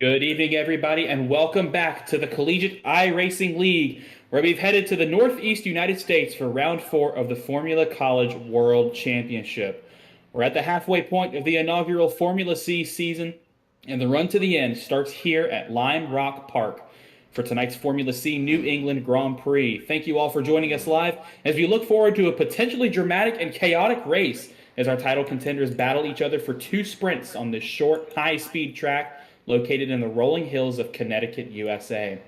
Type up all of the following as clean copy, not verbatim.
Good evening, everybody, and welcome back to the Collegiate iRacing League, where we've headed to the Northeast United States for round 4 of the Formula College World Championship. We're at the halfway point of the inaugural Formula C season, and the run to the end starts here at Lime Rock Park for tonight's Formula C New England Grand Prix. Thank you all for joining us live as we look forward to a potentially dramatic and chaotic race as our title contenders battle each other for 2 sprints on this short, high-speed track located in the rolling hills of Connecticut, USA.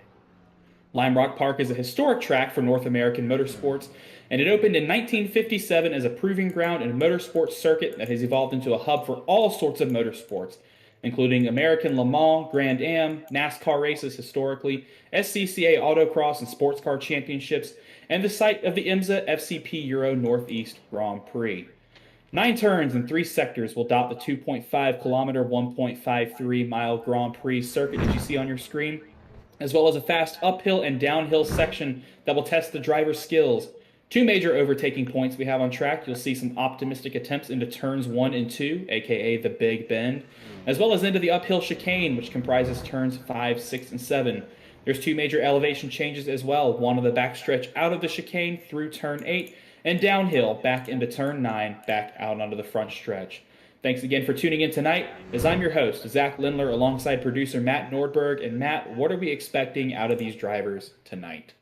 Lime Rock Park is a historic track for North American motorsports, and it opened in 1957 as a proving ground and motorsports circuit that has evolved into a hub for all sorts of motorsports, including American Le Mans, Grand Am, NASCAR races historically, SCCA autocross and sports car championships, and the site of the IMSA FCP Euro Northeast Grand Prix. 9 turns and 3 sectors will dot the 2.5-kilometer, 1.53-mile Grand Prix circuit that you see on your screen, as well as a fast uphill and downhill section that will test the driver's skills. 2 major overtaking points we have on track. You'll see some optimistic attempts into turns 1 and 2, aka the Big Bend, as well as into the uphill chicane, which comprises turns 5, 6, and 7. There's 2 major elevation changes as well, one on the backstretch out of the chicane through turn 8, and downhill back into turn 9, back out onto the front stretch. Thanks again for tuning in tonight, as I'm your host, Zach Lindler, alongside producer Matt Nordberg. And Matt, what are we expecting out of these drivers tonight?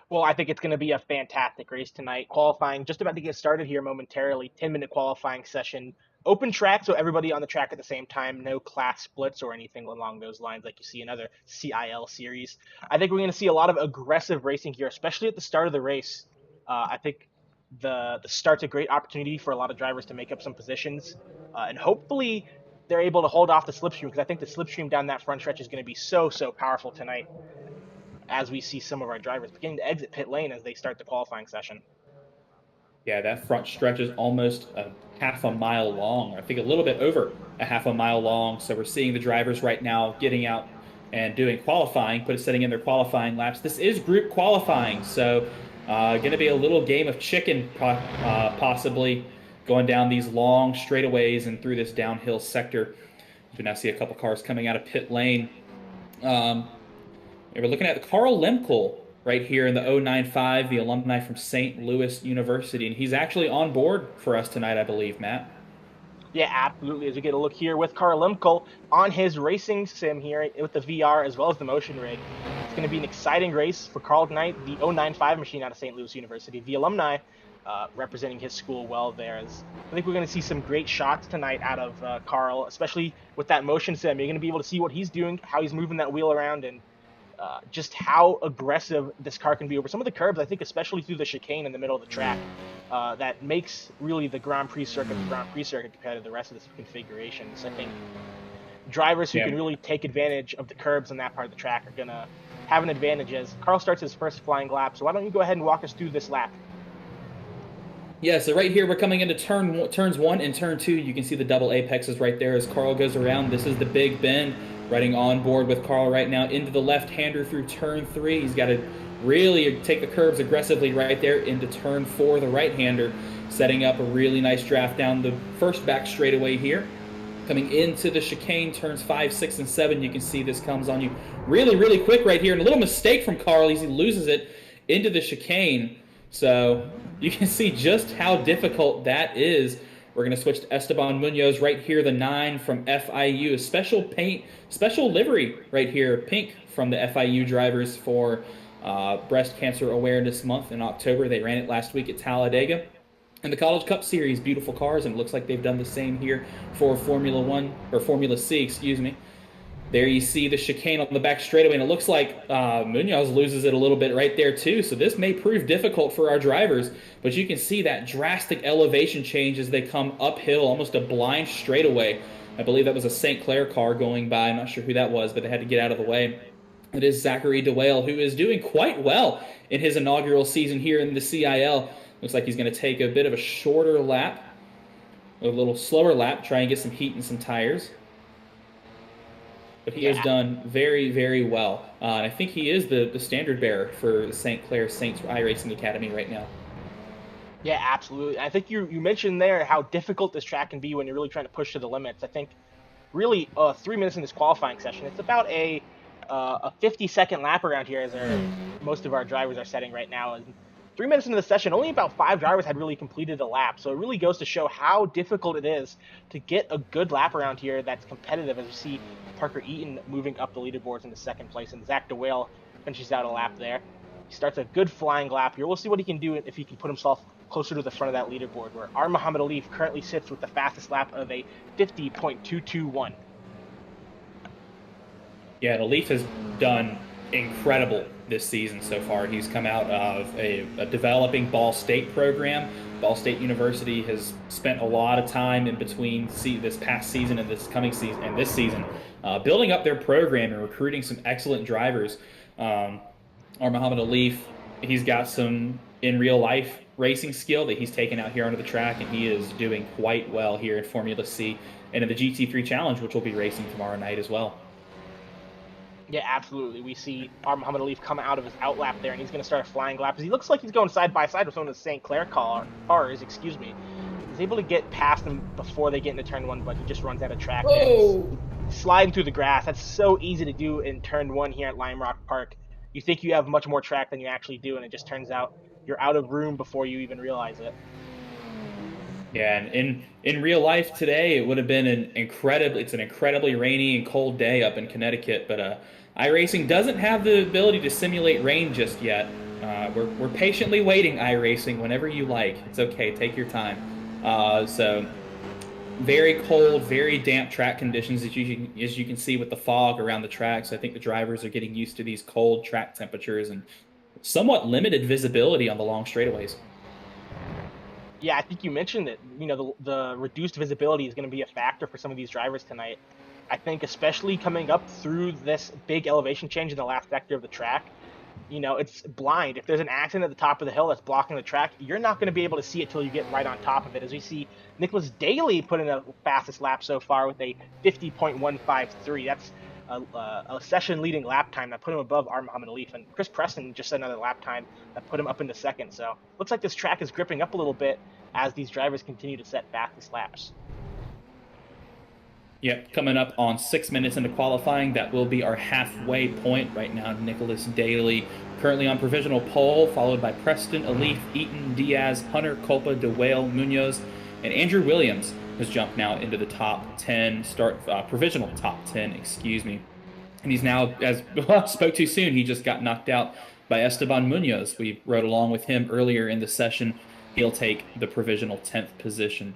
Well, I think it's going to be a fantastic race tonight. Qualifying just about to get started here momentarily. 10-minute qualifying session. Open track, so everybody on the track at the same time. No class splits or anything along those lines like you see in other CiL series. I think we're going to see a lot of aggressive racing here, especially at the start of the race. I think the start's a great opportunity for a lot of drivers to make up some positions. And hopefully they're able to hold off the slipstream, because I think the slipstream down that front stretch is going to be so powerful tonight, as we see some of our drivers beginning to exit pit lane as they start the qualifying session. Yeah, that front stretch is almost a half a mile long. I think a little bit over a half a mile long. So we're seeing the drivers right now getting out and doing qualifying, setting in their qualifying laps. This is group qualifying, so going to be a little game of chicken, possibly going down these long straightaways and through this downhill sector. We now see a couple cars coming out of pit lane. We're looking at Carl Lemkel right here in the 095, the alumni from St. Louis University, and he's actually on board for us tonight, I believe, Matt. Yeah, absolutely. As we get a look here with Carl Lemkel on his racing sim here with the VR as well as the motion rig. It's going to be an exciting race for Carl tonight, the 095 machine out of St. Louis University, the alumni representing his school well there. I think we're going to see some great shots tonight out of Carl, especially with that motion sim. You're going to be able to see what he's doing, how he's moving that wheel around, and just how aggressive this car can be over some of the curbs, I think especially through the chicane in the middle of the track. That makes really the Grand Prix circuit compared to the rest of the configurations. I think drivers who can really take advantage of the curbs on that part of the track are going to have an advantage as Carl starts his first flying lap. So why don't you go ahead and walk us through this lap? Yeah, so right here we're coming into turns 1 and turn 2. You can see the double apexes right there as Carl goes around. This is the Big Bend. Riding on board with Carl right now into the left-hander through turn 3. He's got to really take the curbs aggressively right there into turn 4, the right-hander, setting up a really nice draft down the first back straightaway here. Coming into the chicane, turns 5, 6, and 7, you can see this comes on you really quick right here. And a little mistake from Carl, he loses it into the chicane. So you can see just how difficult that is. We're going to switch to Esteban Munoz right here, the 9 from FIU. A special livery right here, pink, from the FIU drivers for Breast Cancer Awareness Month in October. They ran it last week at Talladega. And the College Cup Series, beautiful cars, and it looks like they've done the same here for Formula C, excuse me. There you see the chicane on the back straightaway, and it looks like Munoz loses it a little bit right there too, so this may prove difficult for our drivers, but you can see that drastic elevation change as they come uphill, almost a blind straightaway. I believe that was a St. Clair car going by. I'm not sure who that was, but they had to get out of the way. It is Zachary DeWale, who is doing quite well in his inaugural season here in the CiL. Looks like he's going to take a bit of a shorter lap, a little slower lap, try and get some heat in some tires. But he has done very well. I think he is the standard bearer for the St. Clair Saints iRacing Academy right now. Yeah, absolutely. I think you mentioned there how difficult this track can be when you're really trying to push to the limits. I think really 3 minutes in this qualifying session. It's about a 50-second lap around here, as most of our drivers are setting right now. And 3 minutes into the session, only about 5 drivers had really completed a lap. So it really goes to show how difficult it is to get a good lap around here that's competitive, as you see Parker Eaton moving up the leaderboards into second place, and Zach DeWale finishes out a lap there. He starts a good flying lap here. We'll see what he can do if he can put himself closer to the front of that leaderboard, where R. Muhammad Alif currently sits with the fastest lap of a 50.221. Yeah, the Leaf has done incredible this season so far. He's come out of a developing Ball State program. Ball State University has spent a lot of time in between this past season and this coming season and this season, building up their program and recruiting some excellent drivers. Our Muhammad Alif, he's got some in real life racing skill that he's taken out here onto the track, and he is doing quite well here in Formula C and in the GT3 Challenge, which will be racing tomorrow night as well. Yeah, absolutely. We see R. Muhammad Alif come out of his outlap there, and he's going to start a flying lap. He looks like he's going side by side with one of the St. Clair cars. Excuse me. He's able to get past them before they get into turn one, but he just runs out of track. Sliding through the grass. That's so easy to do in turn one here at Lime Rock Park. You think you have much more track than you actually do, and it just turns out you're out of room before you even realize it. Yeah, and in real life today, it would have been it's an incredibly rainy and cold day up in Connecticut, but iRacing doesn't have the ability to simulate rain just yet. We're patiently waiting, iRacing, whenever you like. It's okay, take your time. So very cold, very damp track conditions, as you can see with the fog around the tracks. I think the drivers are getting used to these cold track temperatures and somewhat limited visibility on the long straightaways. Yeah, I think you mentioned that, the reduced visibility is going to be a factor for some of these drivers tonight. I think especially coming up through this big elevation change in the last sector of the track, it's blind. If there's an accident at the top of the hill that's blocking the track, you're not going to be able to see it till you get right on top of it. As we see Nicholas Daly put in the fastest lap so far with a 50.153. That's a session-leading lap time that put him above R. Muhammad Alif, and Chris Preston just another lap time that put him up into second. So looks like this track is gripping up a little bit as these drivers continue to set fastest laps. Yep, coming up on 6 minutes into qualifying, that will be our halfway point. Right now, Nicholas Daly currently on provisional pole, followed by Preston, Alif, Eaton, Diaz, Hunter, Culpa, DeWale, Munoz, and Andrew Williams has jumped now into the top 10, provisional top 10, excuse me. And he's now, as spoke too soon, he just got knocked out by Esteban Munoz. We rode along with him earlier in the session. He'll take the provisional 10th position.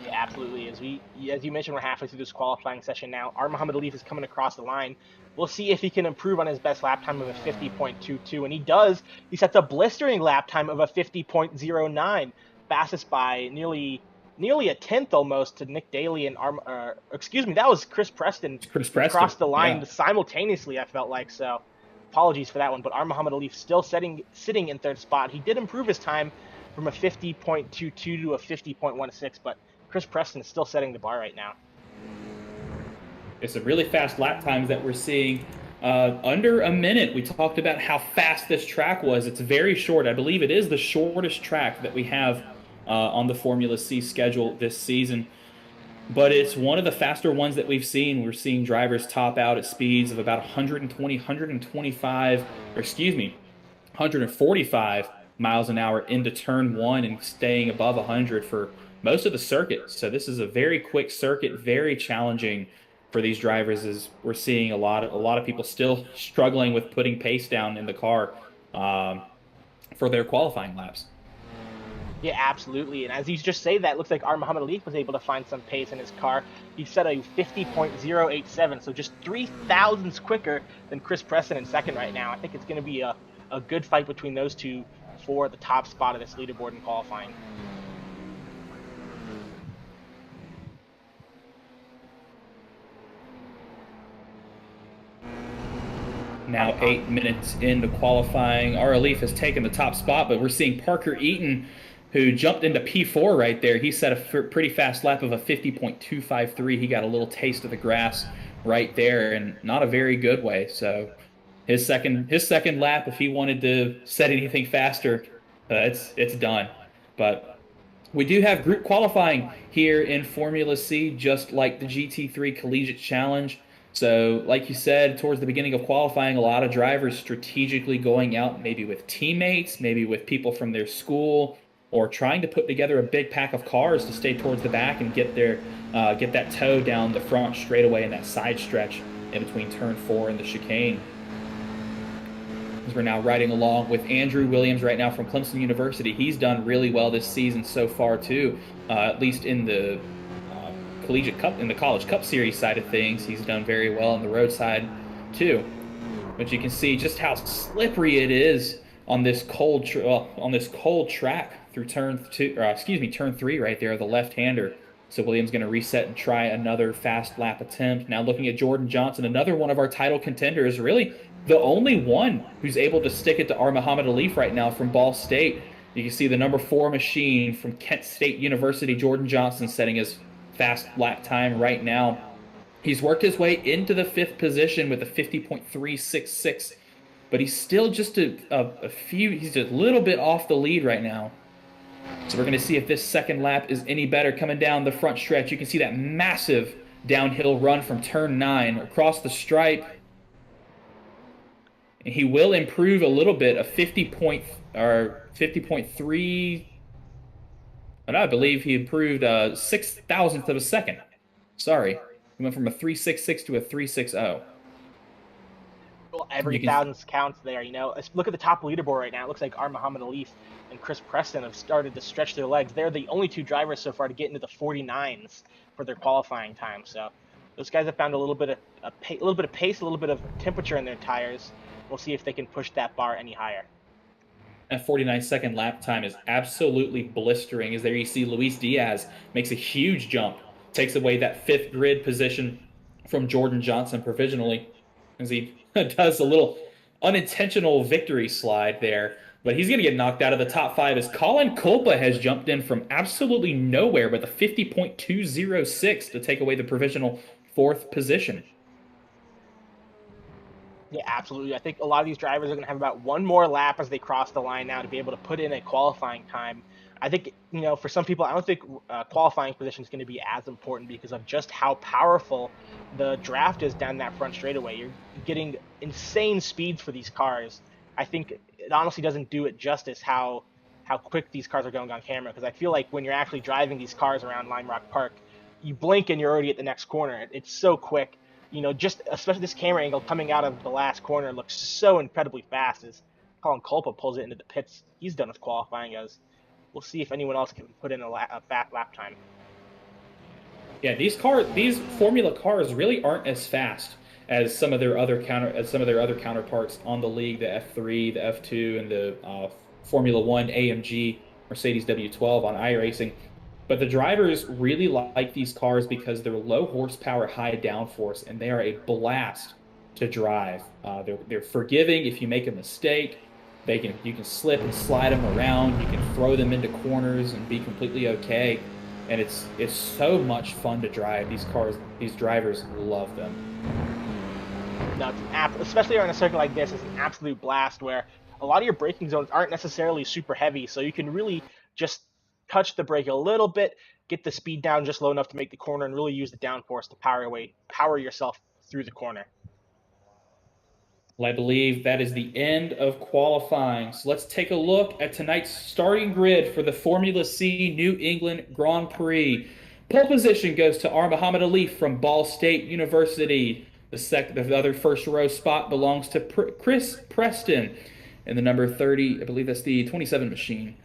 Yeah, absolutely. As you mentioned, we're halfway through this qualifying session now. R. Muhammad Alif is coming across the line. We'll see if he can improve on his best lap time of a 50.22, and he does. He sets a blistering lap time of a 50.09, fastest by nearly a tenth almost to Nick Daly and that was Chris Preston. Across the line simultaneously, I felt like. So apologies for that one, but R. Muhammad Alif still sitting in third spot. He did improve his time from a 50.22 to a 50.16, but Chris Preston is still setting the bar right now. It's some really fast lap times that we're seeing. Under a minute. We talked about how fast this track was. It's very short. I believe it is the shortest track that we have on the Formula C schedule this season. But it's one of the faster ones that we've seen. We're seeing drivers top out at speeds of about 145 miles an hour into turn one and staying above 100 for most of the circuit. So this is a very quick circuit, very challenging for these drivers, as we're seeing a lot of people still struggling with putting pace down in the car for their qualifying laps. Yeah, absolutely. And as you just say that, it looks like R. Muhammad Alif was able to find some pace in his car. He set a 50.087, so just 0.003 quicker than Chris Preston in second right now. I think it's going to be a good fight between those two for the top spot of this leaderboard in qualifying. Now 8 minutes into qualifying, our Alif has taken the top spot, but we're seeing Parker Eaton, who jumped into P4 right there. He set a pretty fast lap of a 50.253. He got a little taste of the grass right there, and not a very good way. So his second lap, if he wanted to set anything faster, it's done. But We do have group qualifying here in Formula C, just like the GT3 Collegiate Challenge. So, like you said, towards the beginning of qualifying, a lot of drivers strategically going out, maybe with teammates, maybe with people from their school, or trying to put together a big pack of cars to stay towards the back and get that toe down the front straightaway in that side stretch in between turn 4 and the chicane. As we're now riding along with Andrew Williams right now from Clemson University. He's done really well this season so far too, at least in the collegiate cup, in the college cup series side of things. He's done very well on the road side too. But you can see just how slippery it is on this cold track through turn 3 right there, the left-hander. So Williams going to reset and try another fast lap attempt. Now looking at Jordan Johnson, another one of our title contenders, really the only one who's able to stick it to our Muhammad Alif right now from Ball State. You can see the number 4 machine from Kent State University, Jordan Johnson, setting his fast lap time right now. He's worked his way into the 5th position with a 50.366, but he's still just he's a little bit off the lead right now. So we're going to see if this second lap is any better coming down the front stretch. You can see that massive downhill run from turn 9 across the stripe. And he will improve a little bit, a 50.3. And I believe he improved 6,000th of a second. Sorry. He went from a 366 to a 360. Well, every thousandths counts there, you know. Let's look at the top leaderboard right now. It looks like our Muhammad Alif and Chris Preston have started to stretch their legs. They're the only 2 drivers so far to get into the 49s for their qualifying time. So those guys have found a little bit of pace, a little bit of temperature in their tires. We'll see if they can push that bar any higher. That 49-second lap time is absolutely blistering. As there you see Luis Diaz makes a huge jump, takes away that 5th grid position from Jordan Johnson provisionally, as he does a little unintentional victory slide there. But he's going to get knocked out of the top 5 as Colin Culpa has jumped in from absolutely nowhere with a 50.206 to take away the provisional 4th position. Yeah, absolutely. I think a lot of these drivers are going to have about one more lap as they cross the line now to be able to put in a qualifying time. I think, you know, for some people, I don't think qualifying position is going to be as important because of just how powerful the draft is down that front straightaway. You're getting insane speeds for these cars. I think it honestly doesn't do it justice how quick these cars are going on camera, because I feel like when you're actually driving these cars around Lime Rock Park, you blink and you're already at the next corner. It's so quick. You know, just especially this camera angle coming out of the last corner looks so incredibly fast as Colin Culpa pulls it into the pits. He's done with qualifying. As we'll see if anyone else can put in a fast lap time. Yeah, these Formula cars really aren't as fast as some of their other counterparts on the league, the F3, the F2, and the Formula One AMG Mercedes W12 on iRacing. But the drivers really like these cars because they're low horsepower, high downforce, and they are a blast to drive. They're forgiving if you make a mistake. You can slip and slide them around. You can throw them into corners and be completely okay. And it's so much fun to drive. These drivers love them. No, especially on a circuit like this, it's an absolute blast where a lot of your braking zones aren't necessarily super heavy, so you can really just touch the brake a little bit, get the speed down just low enough to make the corner, and really use the downforce to power yourself through the corner. Well, I believe that is the end of qualifying. So let's take a look at tonight's starting grid for the Formula C New England Grand Prix. Pole position goes to our Muhammad Alif from Ball State University. The other first row spot belongs to Chris Preston in the number 30. I believe that's the 27 machine.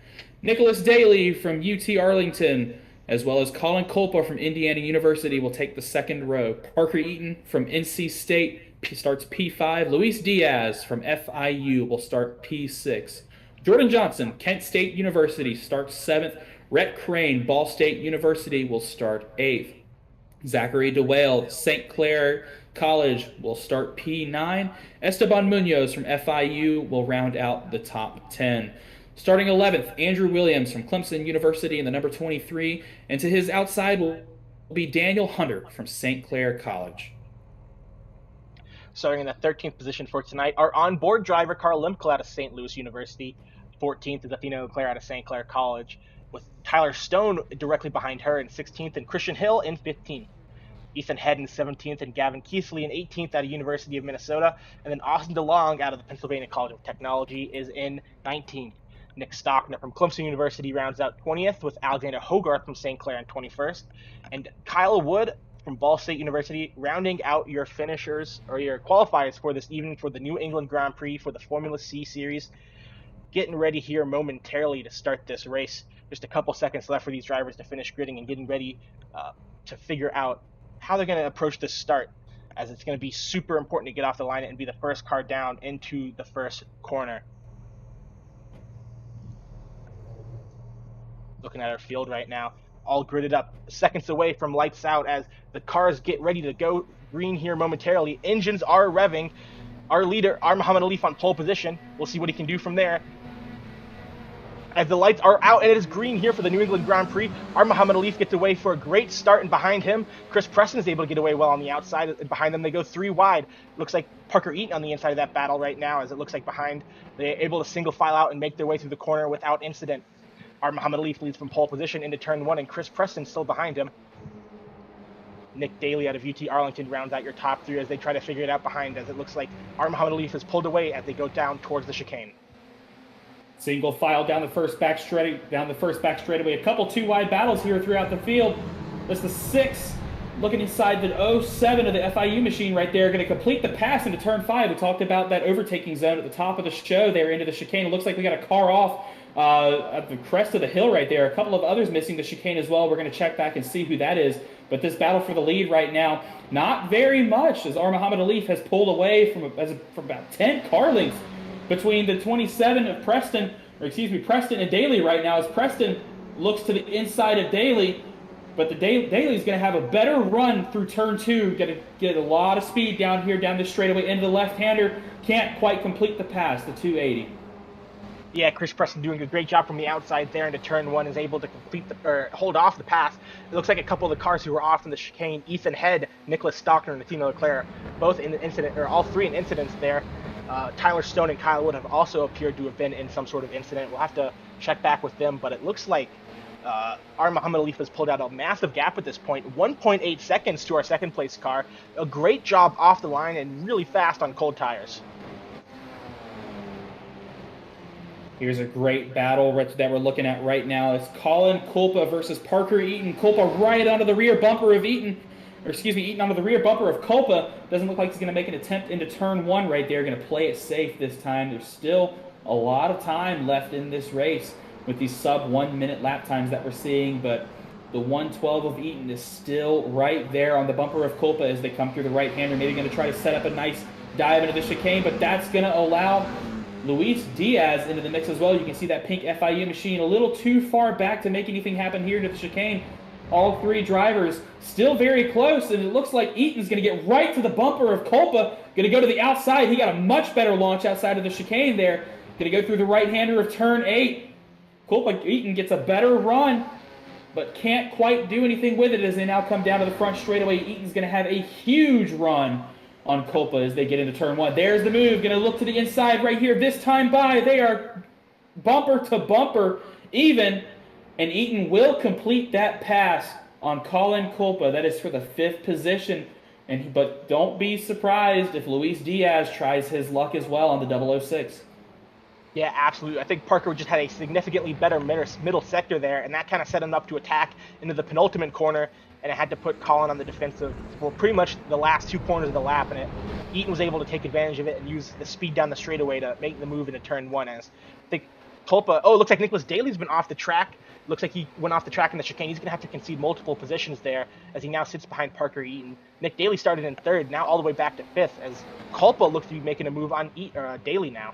Nicholas Daly from UT Arlington, as well as Colin Culpa from Indiana University, will take the second row. Parker Eaton from NC State starts P5. Luis Diaz from FIU will start P6. Jordan Johnson, Kent State University, starts 7th. Rhett Crane, Ball State University, will start 8th. Zachary DeWale, St. Clair College, will start P9. Esteban Munoz from FIU will round out the top 10. Starting 11th, Andrew Williams from Clemson University in the number 23, and to his outside will be Daniel Hunter from St. Clair College. Starting in the 13th position for tonight, our onboard driver, Carl Limkel out of St. Louis University. 14th is Athena Leclerc out of St. Clair College. with Tyler Stone directly behind her in 16th and Christian Hill in 15th. Ethan Head in 17th and Gavin Keithley in 18th out of University of Minnesota. And then Austin DeLong out of the Pennsylvania College of Technology is in 19th. Nick Stockner from Clemson University rounds out 20th with Alexander Hogarth from St. Clair in 21st. And Kyle Wood from Ball State University rounding out your finishers or your qualifiers for this evening for the New England Grand Prix for the Formula C Series. Getting ready here momentarily to start this race. Just a couple seconds left for these drivers to finish gridding and getting ready to figure out how they're going to approach this start, as it's going to be super important to get off the line and be the first car down into the first corner. Looking at our field right now, all gridded up, seconds away from lights out as the cars get ready to go green here momentarily. Engines are revving. Our leader, Muhammad Alif, on pole position. We'll see what he can do from there. As the lights are out and it is green here for the New England Grand Prix, Muhammad Alif gets away for a great start, and behind him, Chris Preston is able to get away well on the outside. And behind them, they go 3 wide. Looks like Parker Eaton on the inside of that battle right now, as it looks like behind, they're able to single file out and make their way through the corner without incident. Muhammad Alif leads from pole position into turn 1, and Chris Preston still behind him. Nick Daly out of UT Arlington rounds out your top 3 as they try to figure it out behind, as it looks like Muhammad Alif is pulled away as they go down towards the chicane. Single file down the first back straightaway. A couple 2-wide battles here throughout the field. That's the 6 looking inside the 07 of the FIU machine right there. Going to complete the pass into turn 5. We talked about that overtaking zone at the top of the show there into the chicane. It looks like we got a car off at the crest of the hill right there. A couple of others missing the chicane as well. We're going to check back and see who that is. But this battle for the lead right now, not very much, as Muhammad Alif has pulled away from about 10 car lengths between the 27 of Preston and Daly right now, as Preston looks to the inside of Daly, but Daly's going to have a better run through turn 2, going to get a lot of speed down here, down this straightaway into the left-hander, can't quite complete the pass, the 280. Yeah, Chris Preston doing a great job from the outside there into turn 1, is able to hold off the pass. It looks like a couple of the cars who were off in the chicane, Ethan Head, Nicholas Stockner, and Timo Leclerc, both in the incident, or all 3 in incidents there. Tyler Stone and Kyle Wood have also appeared to have been in some sort of incident. We'll have to check back with them, but it looks like Muhammad Alif has pulled out a massive gap at this point. 1.8 seconds to our second place car. A great job off the line and really fast on cold tires. Here's a great battle that we're looking at right now. It's Colin Kulpa versus Parker Eaton. Kulpa right onto the rear bumper of Eaton. Eaton onto the rear bumper of Kulpa. Doesn't look like he's going to make an attempt into turn 1 right there. Going to play it safe this time. There's still a lot of time left in this race with these sub 1 minute lap times that we're seeing, but the 112 of Eaton is still right there on the bumper of Kulpa as they come through the right-hander. Maybe going to try to set up a nice dive into the chicane, but that's going to allow Luis Diaz into the mix as well. You can see that pink FIU machine a little too far back to make anything happen here to the chicane. All 3 drivers still very close, and it looks like Eaton's going to get right to the bumper of Kulpa. Going to go to the outside. He got a much better launch outside of the chicane there. Going to go through the right-hander of turn 8. Eaton gets a better run, but can't quite do anything with it as they now come down to the front straightaway. Eaton's going to have a huge run on Kulpa as they get into turn 1. There's the move. Going to look to the inside right here. This time by, they are bumper to bumper even. And Eaton will complete that pass on Colin Kulpa. That is for the 5th position. But don't be surprised if Luis Diaz tries his luck as well on the 006. Yeah, absolutely. I think Parker just had a significantly better middle sector there, and that kind of set him up to attack into the penultimate corner, and it had to put Colin on the defensive for pretty much the last 2 corners of the lap, and Eaton was able to take advantage of it and use the speed down the straightaway to make the move into turn 1. As I think Kulpa, it looks like Nicholas Daly's been off the track. Looks like he went off the track in the chicane. He's going to have to concede multiple positions there as he now sits behind Parker Eaton. Nick Daly started in 3rd, now all the way back to 5th, as Kulpa looks to be making a move on Daly now.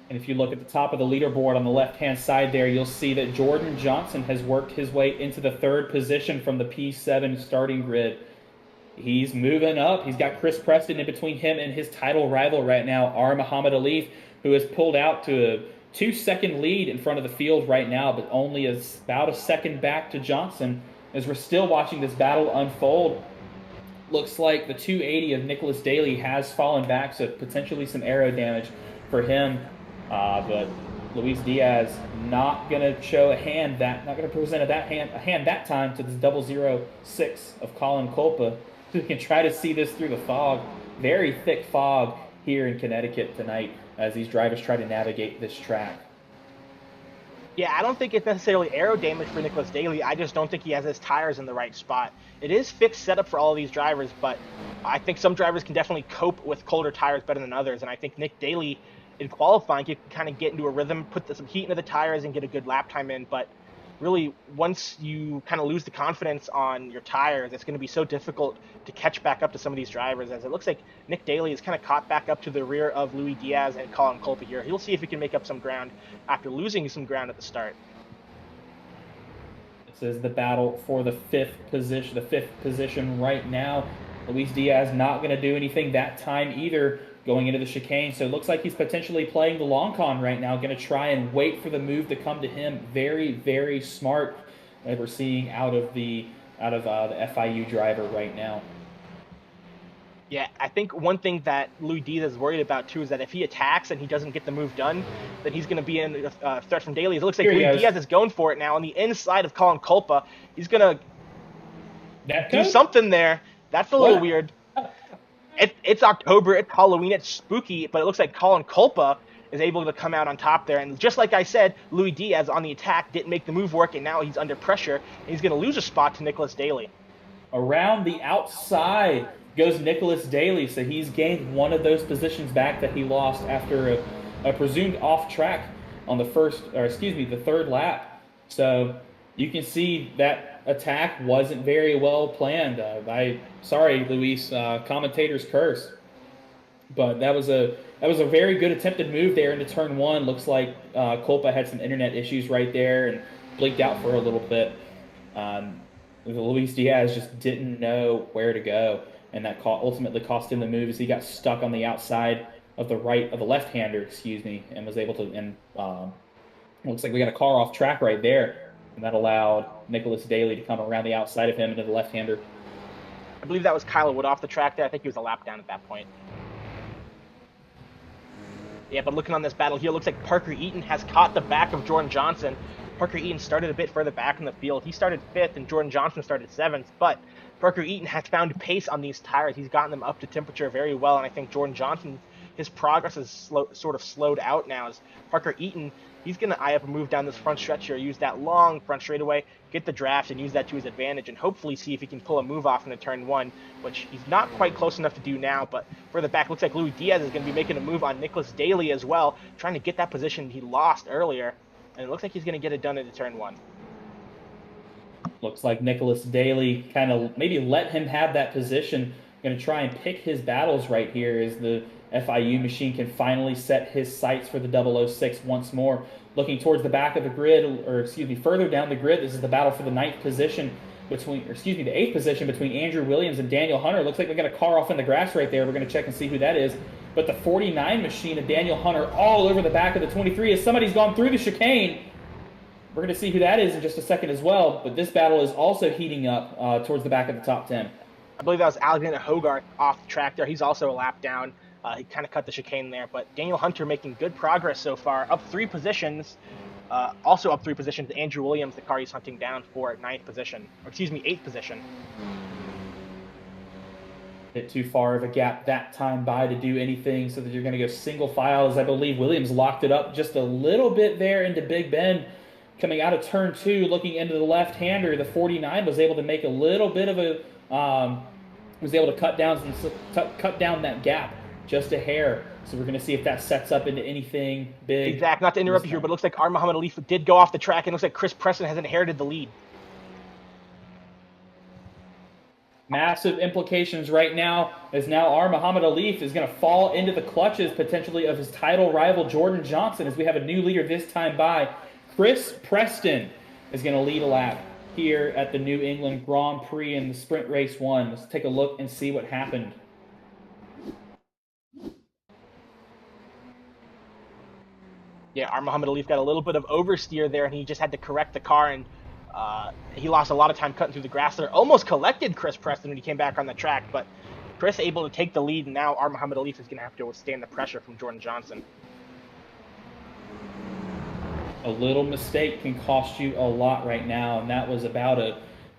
And if you look at the top of the leaderboard on the left-hand side there, you'll see that Jordan Johnson has worked his way into the 3rd position from the P7 starting grid. He's moving up. He's got Chris Preston in between him and his title rival right now, Muhammad Alif, who has pulled out to a 2-second lead in front of the field right now, but only about a second back to Johnson as we're still watching this battle unfold. Looks like the 280 of Nicholas Daly has fallen back, so potentially some aero damage for him. But Luis Diaz not going to show a hand not going to present a hand that time to this 006 of Colin Culpa. So we can try to see this through the fog. Very thick fog here in Connecticut tonight as these drivers try to navigate this track. Yeah, I don't think it's necessarily aero damage for Nicholas Daly. I just don't think he has his tires in the right spot. It is fixed setup for all of these drivers, but I think some drivers can definitely cope with colder tires better than others. And I think Nick Daly in qualifying can kind of get into a rhythm, put some heat into the tires, and get a good lap time in. But really, once you kind of lose the confidence on your tires, it's going to be so difficult to catch back up to some of these drivers, as it looks like Nick Daly is kind of caught back up to the rear of Luis Diaz and Colin Culpa here. He'll see if he can make up some ground after losing some ground at the start. This is the battle for the fifth position right now. Luis Diaz not going to do anything that time either going into the chicane. So it looks like he's potentially playing the long con right now, going to try and wait for the move to come to him. Very, very smart that we're seeing out of the FIU driver right now. Yeah, I think one thing that Luis Diaz is worried about too is that if he attacks and he doesn't get the move done, then he's going to be in a threat from Daly. It looks like Luis Diaz is going for it now on the inside of Colin Culpa. He's going to do something there. That's a little weird. It's October, it's Halloween, it's spooky, but it looks like Colin Culpa is able to come out on top there. And just like I said, Luis Diaz on the attack didn't make the move work, and now he's under pressure, and he's going to lose a spot to Nicholas Daly. Around the outside goes Nicholas Daly, so he's gained one of those positions back that he lost after a presumed off track on the third lap. So you can see that attack wasn't very well planned. Sorry, Luis, commentator's curse, but that was a very good attempted move there into turn one. Looks like Culpa had some internet issues right there and blinked out for a little bit. Luis Diaz just didn't know where to go, and that ultimately cost him the move as he got stuck on the outside of the left-hander, and was able to. And looks like we got a car off track right there, and that allowed Nicholas Daly to come around the outside of him into the left-hander. I believe that was Kyle Wood off the track there. I think he was a lap down at that point. Yeah, but looking on this battle here, looks like Parker Eaton has caught the back of Jordan Johnson. Parker Eaton started a bit further back in the field. He started 5th, and Jordan Johnson started 7th, but Parker Eaton has found pace on these tires. He's gotten them up to temperature very well, and I think Jordan Johnson, his progress is sort of slowed out now. As Parker Eaton, he's going to eye up a move down this front stretch here, use that long front straightaway, get the draft, and use that to his advantage, and hopefully see if he can pull a move off into turn one, which he's not quite close enough to do now. But further back, looks like Luis Diaz is going to be making a move on Nicholas Daly as well, trying to get that position he lost earlier, and it looks like he's going to get it done into turn one. Looks like Nicholas Daly kind of maybe let him have that position. Going to try and pick his battles right here as the FIU machine can finally set his sights for the 006 once more. Looking towards the back of the grid, further down the grid, this is the battle for the 8th position between Andrew Williams and Daniel Hunter. Looks like we got a car off in the grass right there. We're going to check and see who that is. But the 49 machine of Daniel Hunter all over the back of the 23 as somebody's gone through the chicane. We're going to see who that is in just a second as well. But this battle is also heating up towards the back of the top 10. I believe that was Alexander Hogarth off the track there. He's also a lap down. He kind of cut the chicane there. But Daniel Hunter making good progress so far. Up 3 positions. Also up 3 positions, Andrew Williams, the car he's hunting down for 8th position. Bit too far of a gap that time by to do anything, so that you're going to go single file, as I believe Williams locked it up just a little bit there into Big Bend. Coming out of turn 2, looking into the left-hander, the 49 was able to make a little bit of a was able to cut down that gap just a hair. So we're going to see if that sets up into anything big. Exactly. Not to interrupt you here, but it looks like Muhammad Ali did go off the track, and it looks like Chris Preston has inherited the lead. Massive implications right now, as now Muhammad Alif is going to fall into the clutches potentially of his title rival Jordan Johnson, as we have a new leader this time by. Chris Preston is going to lead a lap here at the New England Grand Prix in the Sprint Race 1. Let's take a look and see what happened. Yeah, Muhammad Ali got a little bit of oversteer there, and he just had to correct the car, and he lost a lot of time cutting through the grass there. Almost collected Chris Preston when he came back on the track, but Chris able to take the lead, and now Muhammad Ali is going to have to withstand the pressure from Jordan Johnson. A little mistake can cost you a lot right now, and that was about I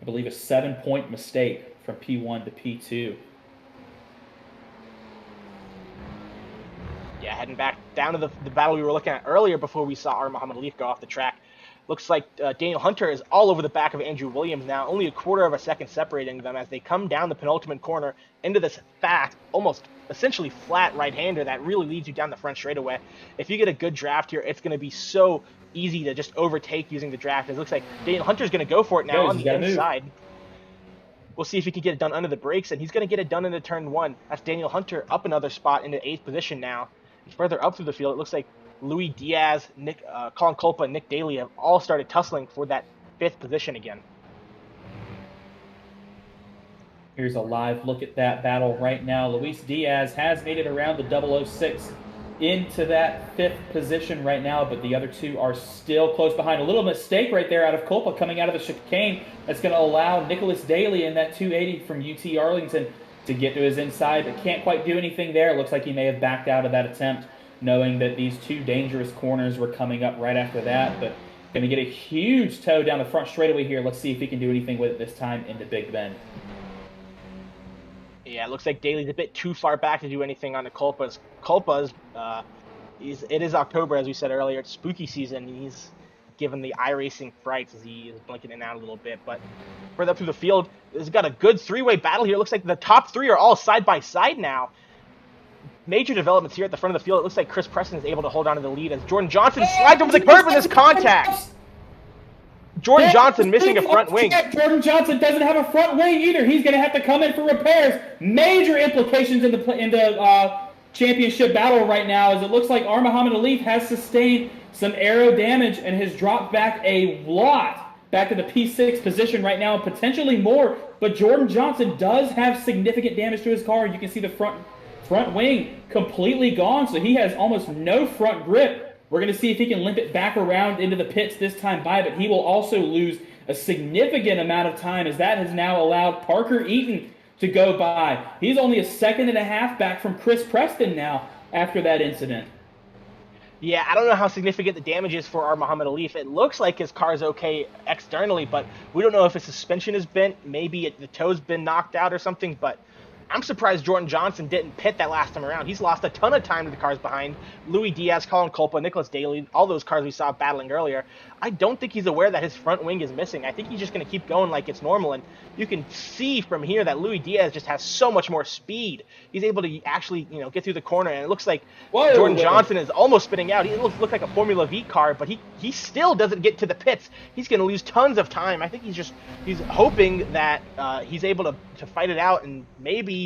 believe, a 7-point mistake from P1 to P2. Yeah, heading back down to the battle we were looking at earlier before we saw our Muhammad Ali go off the track. Looks like Daniel Hunter is all over the back of Andrew Williams now, only a quarter of a second separating them as they come down the penultimate corner into this fast, almost essentially flat right-hander that really leads you down the front straightaway. If you get a good draft here, it's going to be so easy to just overtake using the draft. It looks like Daniel Hunter's going to go for it now on the inside. We'll see if he can get it done under the brakes, and he's going to get it done into turn 1. That's Daniel Hunter up another spot into 8th position now. And further up through the field, it looks like Louis Diaz, Colin Culpa, and Nick Daly have all started tussling for that 5th position again. Here's a live look at that battle right now. Luis Diaz has made it around the 006 into that 5th position right now, but the other two are still close behind. A little mistake right there out of Culpa coming out of the chicane that's going to allow Nicholas Daly in that 280 from UT Arlington to get to his inside, but can't quite do anything there. It looks like he may have backed out of that attempt, knowing that these two dangerous corners were coming up right after that, but going to get a huge toe down the front straightaway here. Let's see if he can do anything with it this time into Big Bend. Yeah, it looks like Daly's a bit too far back to do anything on the Culpas. It is October, as we said earlier. It's spooky season. He's given the iRacing frights as he is blinking in and out a little bit. But further up through the field, it's got a good three-way battle here. It looks like the top three are all side by side now. Major developments here at the front of the field. It looks like Chris Preston is able to hold on to the lead as Jordan Johnson slides over the curb in this contact. Jordan Johnson missing a front wing. Jordan Johnson doesn't have a front wing either. He's going to have to come in for repairs. Major implications in the championship battle right now, as it looks like Muhammad Ali has sustained some aero damage and has dropped back a lot, back to the P6 position right now, and potentially more. But Jordan Johnson does have significant damage to his car. You can see the front wing completely gone, so he has almost no front grip. We're going to see if he can limp it back around into the pits this time by, but he will also lose a significant amount of time, as that has now allowed Parker Eaton to go by. He's only a second and a half back from Chris Preston now after that incident. Yeah, I don't know how significant the damage is for our Muhammad Ali. It looks like his car is okay externally, but we don't know if his suspension is bent. Maybe the toe's been knocked out or something, but I'm surprised Jordan Johnson didn't pit that last time around. He's lost a ton of time to the cars behind. Louis Diaz, Colin Culpa, Nicholas Daly, all those cars we saw battling earlier. I don't think he's aware that his front wing is missing. I think he's just going to keep going like it's normal. And you can see from here that Louis Diaz just has so much more speed. He's able to actually, get through the corner. And it looks like Jordan Johnson is almost spinning out. He looks like a Formula V car, but he still doesn't get to the pits. He's going to lose tons of time. I think he's hoping that he's able to fight it out and maybe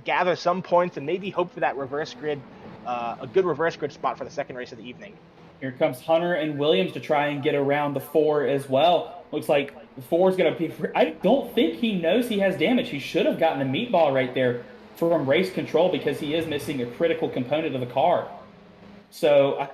gather some points and maybe hope for that reverse grid, a good reverse grid spot for the second race of the evening. Here comes Hunter and Williams to try and get around the 4 as well. Looks like the 4 is going to be... I don't think he knows he has damage. He should have gotten a meatball right there from race control, because he is missing a critical component of the car. So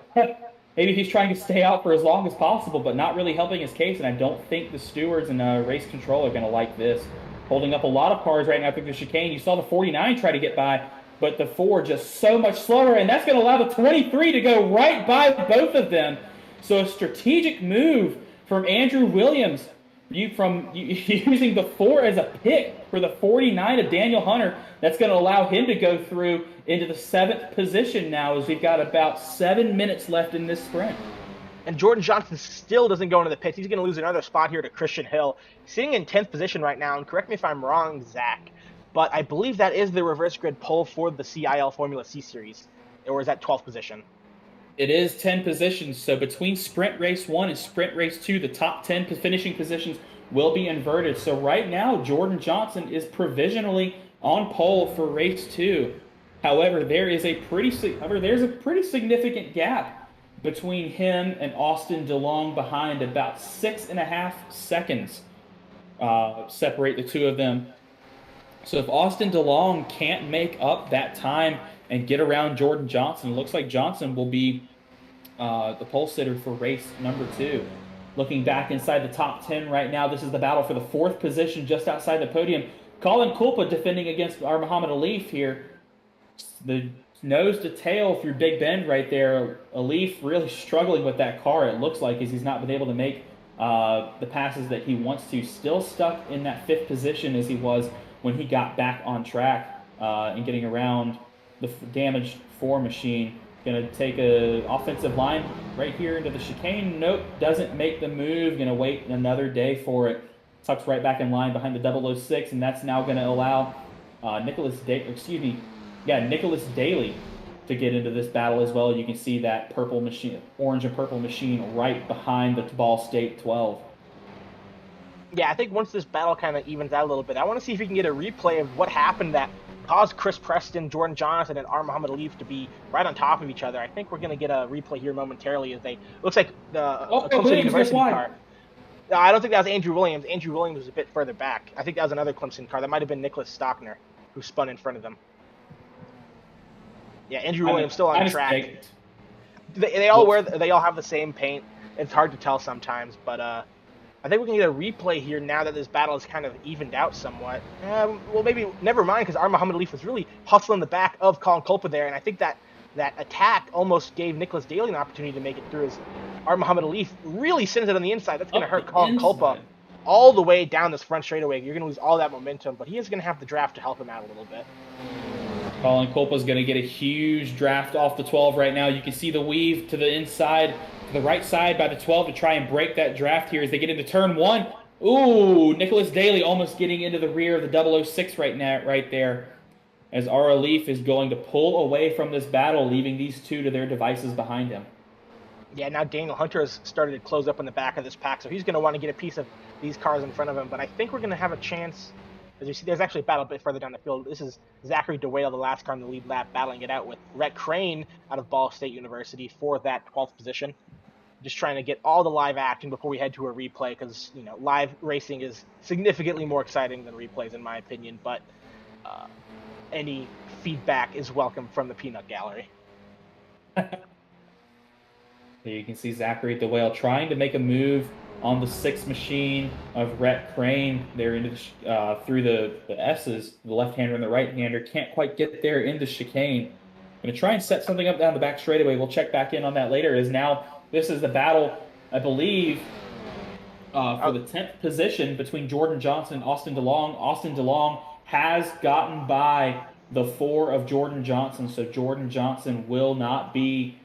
maybe he's trying to stay out for as long as possible, but not really helping his case, and I don't think the stewards and race control are going to like this. Holding up a lot of cars right now through the chicane. You saw the 49 try to get by, but the 4 just so much slower, and that's going to allow the 23 to go right by both of them. So a strategic move from Andrew Williams, using the 4 as a pick for the 49 of Daniel Hunter. That's going to allow him to go through into the 7th position now, as we've got about 7 minutes left in this sprint. And Jordan Johnson still doesn't go into the pits. He's going to lose another spot here to Christian Hill. Sitting in 10th position right now, and correct me if I'm wrong, Zach, but I believe that is the reverse grid pole for the CiL Formula C series. Or is that 12th position? It is 10 positions, so between Sprint Race 1 and Sprint Race 2, the top 10 finishing positions will be inverted. So right now, Jordan Johnson is provisionally on pole for Race 2. However, there's a pretty significant gap between him and Austin DeLong behind. About 6.5 seconds separate the two of them. So if Austin DeLong can't make up that time and get around Jordan Johnson, it looks like Johnson will be the pole sitter for race number 2. Looking back inside the top 10 right now, this is the battle for the 4th position just outside the podium. Colin Culpa defending against our Muhammad Ali here. The nose to tail through Big Bend right there. Alif really struggling with that car, it looks like, as he's not been able to make the passes that he wants to. Still stuck in that fifth position as he was when he got back on track and getting around the damaged four machine. Going to take a offensive line right here into the chicane. Nope, doesn't make the move. Going to wait another day for it. Tucks right back in line behind the 006, and that's now going to allow Nicholas Daly to get into this battle as well. You can see that purple machine, orange and purple machine right behind the Ball State 12. Yeah, I think once this battle kind of evens out a little bit, I want to see if we can get a replay of what happened that caused Chris Preston, Jordan Johnson, and R. Muhammad Alif to be right on top of each other. I think we're going to get a replay here momentarily as they looks like the Clemson University car. No, I don't think that was Andrew Williams. Andrew Williams was a bit further back. I think that was another Clemson car. That might have been Nicholas Stockner who spun in front of them. Yeah, Andrew Williams still on track. They all have the same paint. It's hard to tell sometimes, but I think we can get a replay here now that this battle is kind of evened out somewhat. Well, maybe never mind, because R. Muhammad Alif was really hustling the back of Colin Culpa there, and I think that attack almost gave Nicholas Daly an opportunity to make it through. As R. Muhammad Alif really sends it on the inside. That's going to hurt Colin Culpa all the way down this front straightaway. You're going to lose all that momentum, but he is going to have the draft to help him out a little bit. Colin Culpa is going to get a huge draft off the 12 right now. You can see the weave to the inside, to the right side by the 12 to try and break that draft here as they get into turn one. Ooh, Nicholas Daly almost getting into the rear of the 006 right there. As R. Alif is going to pull away from this battle, leaving these two to their devices behind him. Yeah, now Daniel Hunter has started to close up in the back of this pack, so he's going to want to get a piece of these cars in front of him. But I think we're going to have a chance. As you see, there's actually a battle a bit further down the field. This is Zachary DeWale, the last car in the lead lap, battling it out with Rhett Crane out of Ball State University for that 12th position. Just trying to get all the live action before we head to a replay, because live racing is significantly more exciting than replays, in my opinion. But any feedback is welcome from the peanut gallery. Here you can see Zachary DeWale trying to make a move on the 6 machine of Rhett Crane there into through the S's, the left-hander and the right-hander. Can't quite get there into chicane. Going to try and set something up down the back straightaway. We'll check back in on that later, as now this is the battle, I believe, for the 10th position between Jordan Johnson and Austin DeLong. Austin DeLong has gotten by the 4 of Jordan Johnson, so Jordan Johnson will not be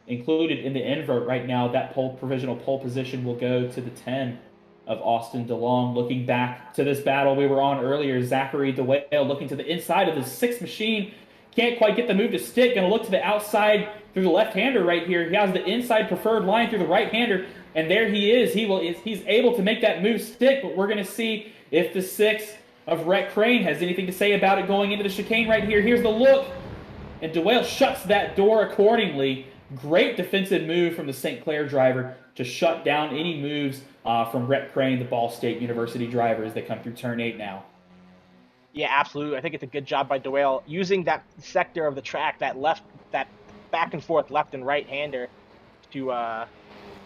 included in the invert right now. That provisional pole position will go to the 10 of Austin DeLong. Looking back to this battle we were on earlier, Zachary DeWale looking to the inside of the 6 machine. Can't quite get the move to stick. Going to look to the outside through the left-hander right here. He has the inside preferred line through the right-hander, and there he is. He's able to make that move stick, but we're going to see if the 6 of Rhett Crane has anything to say about it going into the chicane right here. Here's the look, and DeWale shuts that door accordingly. Great defensive move from the St. Clair driver to shut down any moves from Rhett Crane, the Ball State University driver, as they come through turn 8 now. Yeah, absolutely. I think it's a good job by DeWale using that sector of the track, that back and forth left and right hander, to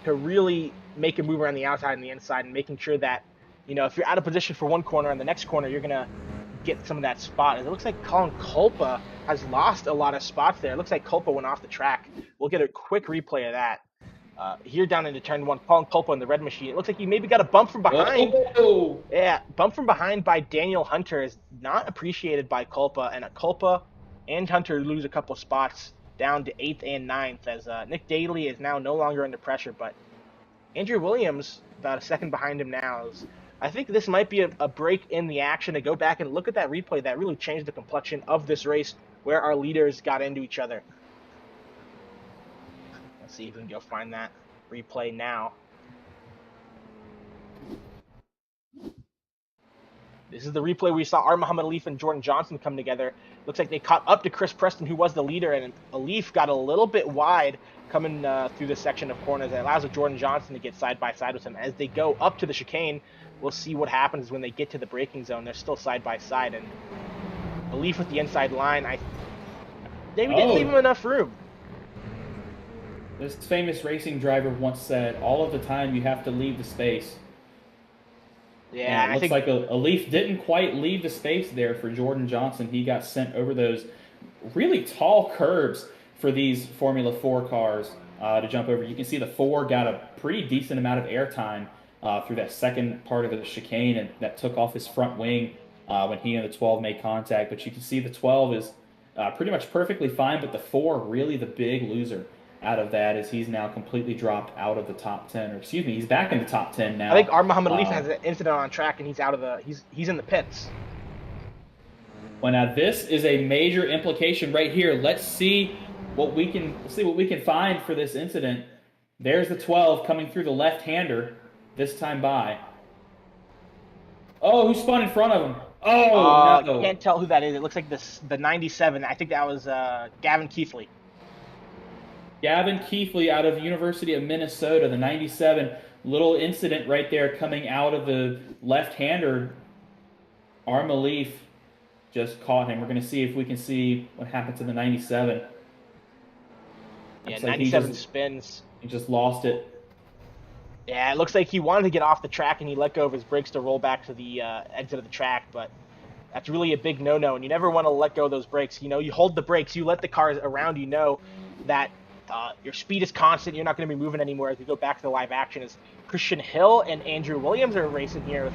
really make a move around the outside and the inside, and making sure that if you're out of position for one corner, and the next corner you're gonna get some of that spot. It looks like Colin Culpa has lost a lot of spots there. It looks like Culpa went off the track. We'll get a quick replay of that. Here down into turn 1, Colin Culpa in the red machine. It looks like he maybe got a bump from behind. Oh. Yeah, bump from behind by Daniel Hunter is not appreciated by Culpa, and Culpa and Hunter lose a couple spots down to 8th and 9th, as Nick Daly is now no longer under pressure, but Andrew Williams about a second behind him now. I think this might be a break in the action to go back and look at that replay that really changed the complexion of this race, where our leaders got into each other. Let's see if we can go find that replay now. This is the replay we saw R. Muhammad Alif and Jordan Johnson come together. Looks like they caught up to Chris Preston, who was the leader, and Alif got a little bit wide coming through this section of corners. It allows Jordan Johnson to get side by side with him. As they go up to the chicane, we'll see what happens when they get to the braking zone. They're still side by side, and Alif with the inside line, maybe didn't leave him enough room. This famous racing driver once said, all of the time you have to leave the space. Yeah, and it looks like Alif didn't quite leave the space there for Jordan Johnson. He got sent over those really tall curbs for these Formula 4 cars to jump over. You can see the 4 got a pretty decent amount of airtime through that second part of the chicane, and that took off his front wing when he and the 12 made contact. But you can see the 12 is pretty much perfectly fine, but the 4 really the big loser out of that is he's now completely dropped out of the top 10, or excuse me, he's back in the top 10 I think now. our Muhammad Ali Uh, has an incident on track, and he's out of the. He's in the pits. Well, now this is a major implication right here. Let's see what we can find for this incident. There's the 12 coming through the left-hander this time by. Oh, who spun in front of him? Oh no. Can't tell who that is. It looks like the 97. I think that was Gavin Keithley. Gavin Keithley out of University of Minnesota, the 97. Little incident right there coming out of the left-hander. Armaleaf just caught him. We're going to see if we can see what happened to the 97. Yeah, Looks like 97 spins. he just lost it. Yeah, it looks like he wanted to get off the track and he let go of his brakes to roll back to the exit of the track, but that's really a big no-no, and you never want to let go of those brakes. You know, you hold the brakes, you let the cars around you know that your speed is constant, you're not going to be moving anymore. As we go back to the live action, as Christian Hill and Andrew Williams are racing here with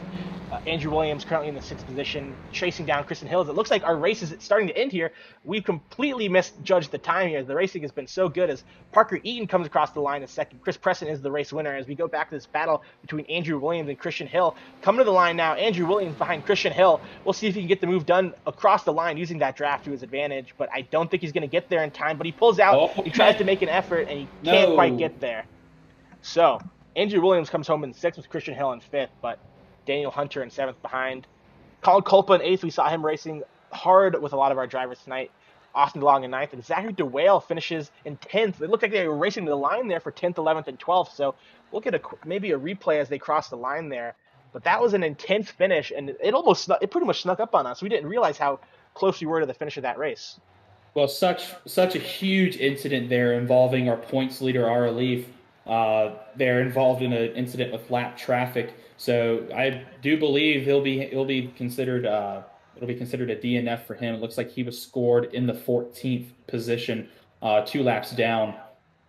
Andrew Williams currently in the 6th position, chasing down Christian Hill. It looks like our race is starting to end here. We've completely misjudged the time here. The racing has been so good as Parker Eaton comes across the line in second. Chris Preston is the race winner as we go back to this battle between Andrew Williams and Christian Hill. Coming to the line now, Andrew Williams behind Christian Hill. We'll see if he can get the move done across the line using that draft to his advantage, but I don't think he's going to get there in time, but he pulls out, Oh, he tries to make an effort, and he can't quite get there. So, Andrew Williams comes home in 6th with Christian Hill in 5th, but Daniel Hunter in 7th behind. Colin Culpa in 8th. We saw him racing hard with a lot of our drivers tonight. Austin DeLong in 9th, and Zachary DeWale finishes in 10th. It looked like they were racing the line there for 10th, 11th, and 12th, so we'll get maybe a replay as they cross the line there. But that was an intense finish, and it pretty much snuck up on us. We didn't realize how close we were to the finish of that race. Well, such a huge incident there involving our points leader, Ara Leaf. They're involved in an incident with lap traffic, so I do believe he'll be considered it'll be considered a DNF for him. It looks like he was scored in the 14th position, 2 laps down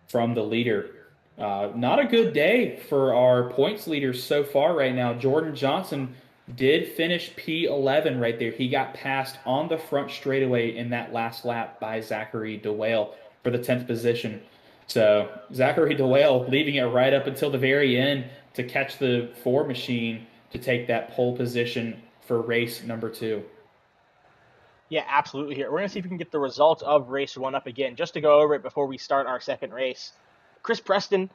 from the leader. Not a good day for our points leaders so far right now. Jordan Johnson did finish P11 right there. He got passed on the front straightaway in that last lap by Zachary DeWale for the 10th position. So Zachary DeWale leaving it right up until the very end to catch the 4 machine to take that pole position for race number 2. Yeah, absolutely. Here, we're going to see if we can get the results of race 1 up again, just to go over it before we start our second race. Chris Preston,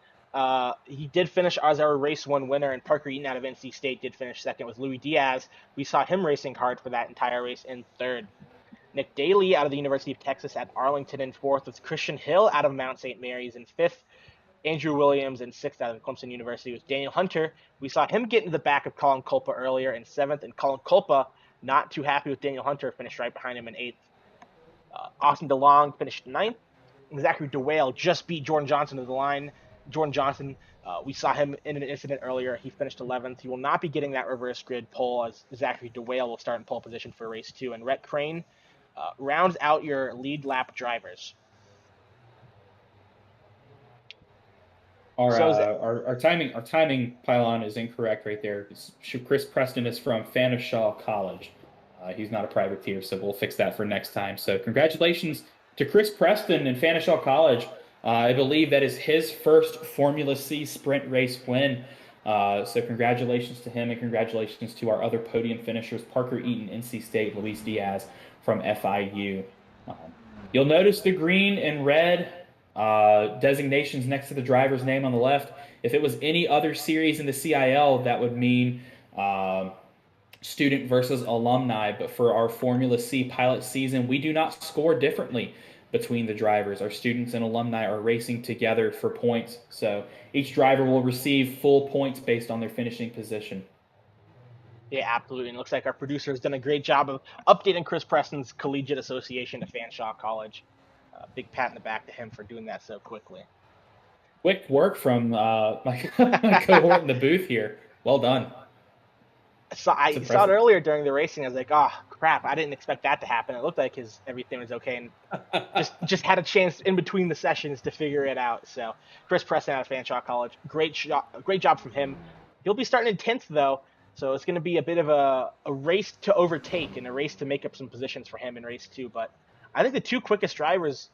he did finish as our race 1 winner, and Parker Eaton out of NC State did finish second with Louis Diaz. We saw him racing hard for that entire race in 3rd. Nick Daly out of the University of Texas at Arlington in 4th, with Christian Hill out of Mount St. Mary's in 5th. Andrew Williams in 6th out of Clemson University with Daniel Hunter. We saw him get into the back of Colin Culpa earlier in 7th, and Colin Culpa, not too happy with Daniel Hunter, finished right behind him in 8th. Austin DeLong finished 9th. And Zachary DeWale just beat Jordan Johnson to the line. Jordan Johnson, we saw him in an incident earlier. He finished 11th. He will not be getting that reverse grid pole as Zachary DeWale will start in pole position for race 2. And Rhett Crane rounds out your lead lap drivers. Our timing pylon is incorrect right there. Chris Preston is from Fanshawe College. He's not a privateer, so we'll fix that for next time. So congratulations to Chris Preston and Fanshawe College. I believe that is his first Formula C sprint race win. So congratulations to him, and congratulations to our other podium finishers, Parker Eaton, NC State, Luis Diaz from FIU. You'll notice the green and red designations next to the driver's name on the left. If it was any other series in the CIL, that would mean student versus alumni. But for our Formula C pilot season, we do not score differently between the drivers. Our students and alumni are racing together for points. So each driver will receive full points based on their finishing position. Yeah, absolutely. And it looks like our producer has done a great job of updating Chris Preston's collegiate association to Fanshawe College. Big pat in the back to him for doing that so quickly. Quick work from my cohort in the booth here. Well done. I saw it earlier during the racing. I was like, oh crap, I didn't expect that to happen. It looked like everything was okay, and just had a chance in between the sessions to figure it out. So Chris Preston out of Fanshawe College, great job from him. He'll be starting in 10th though, so it's going to be a bit of a race to overtake and a race to make up some positions for him in race 2. But I think the two quickest drivers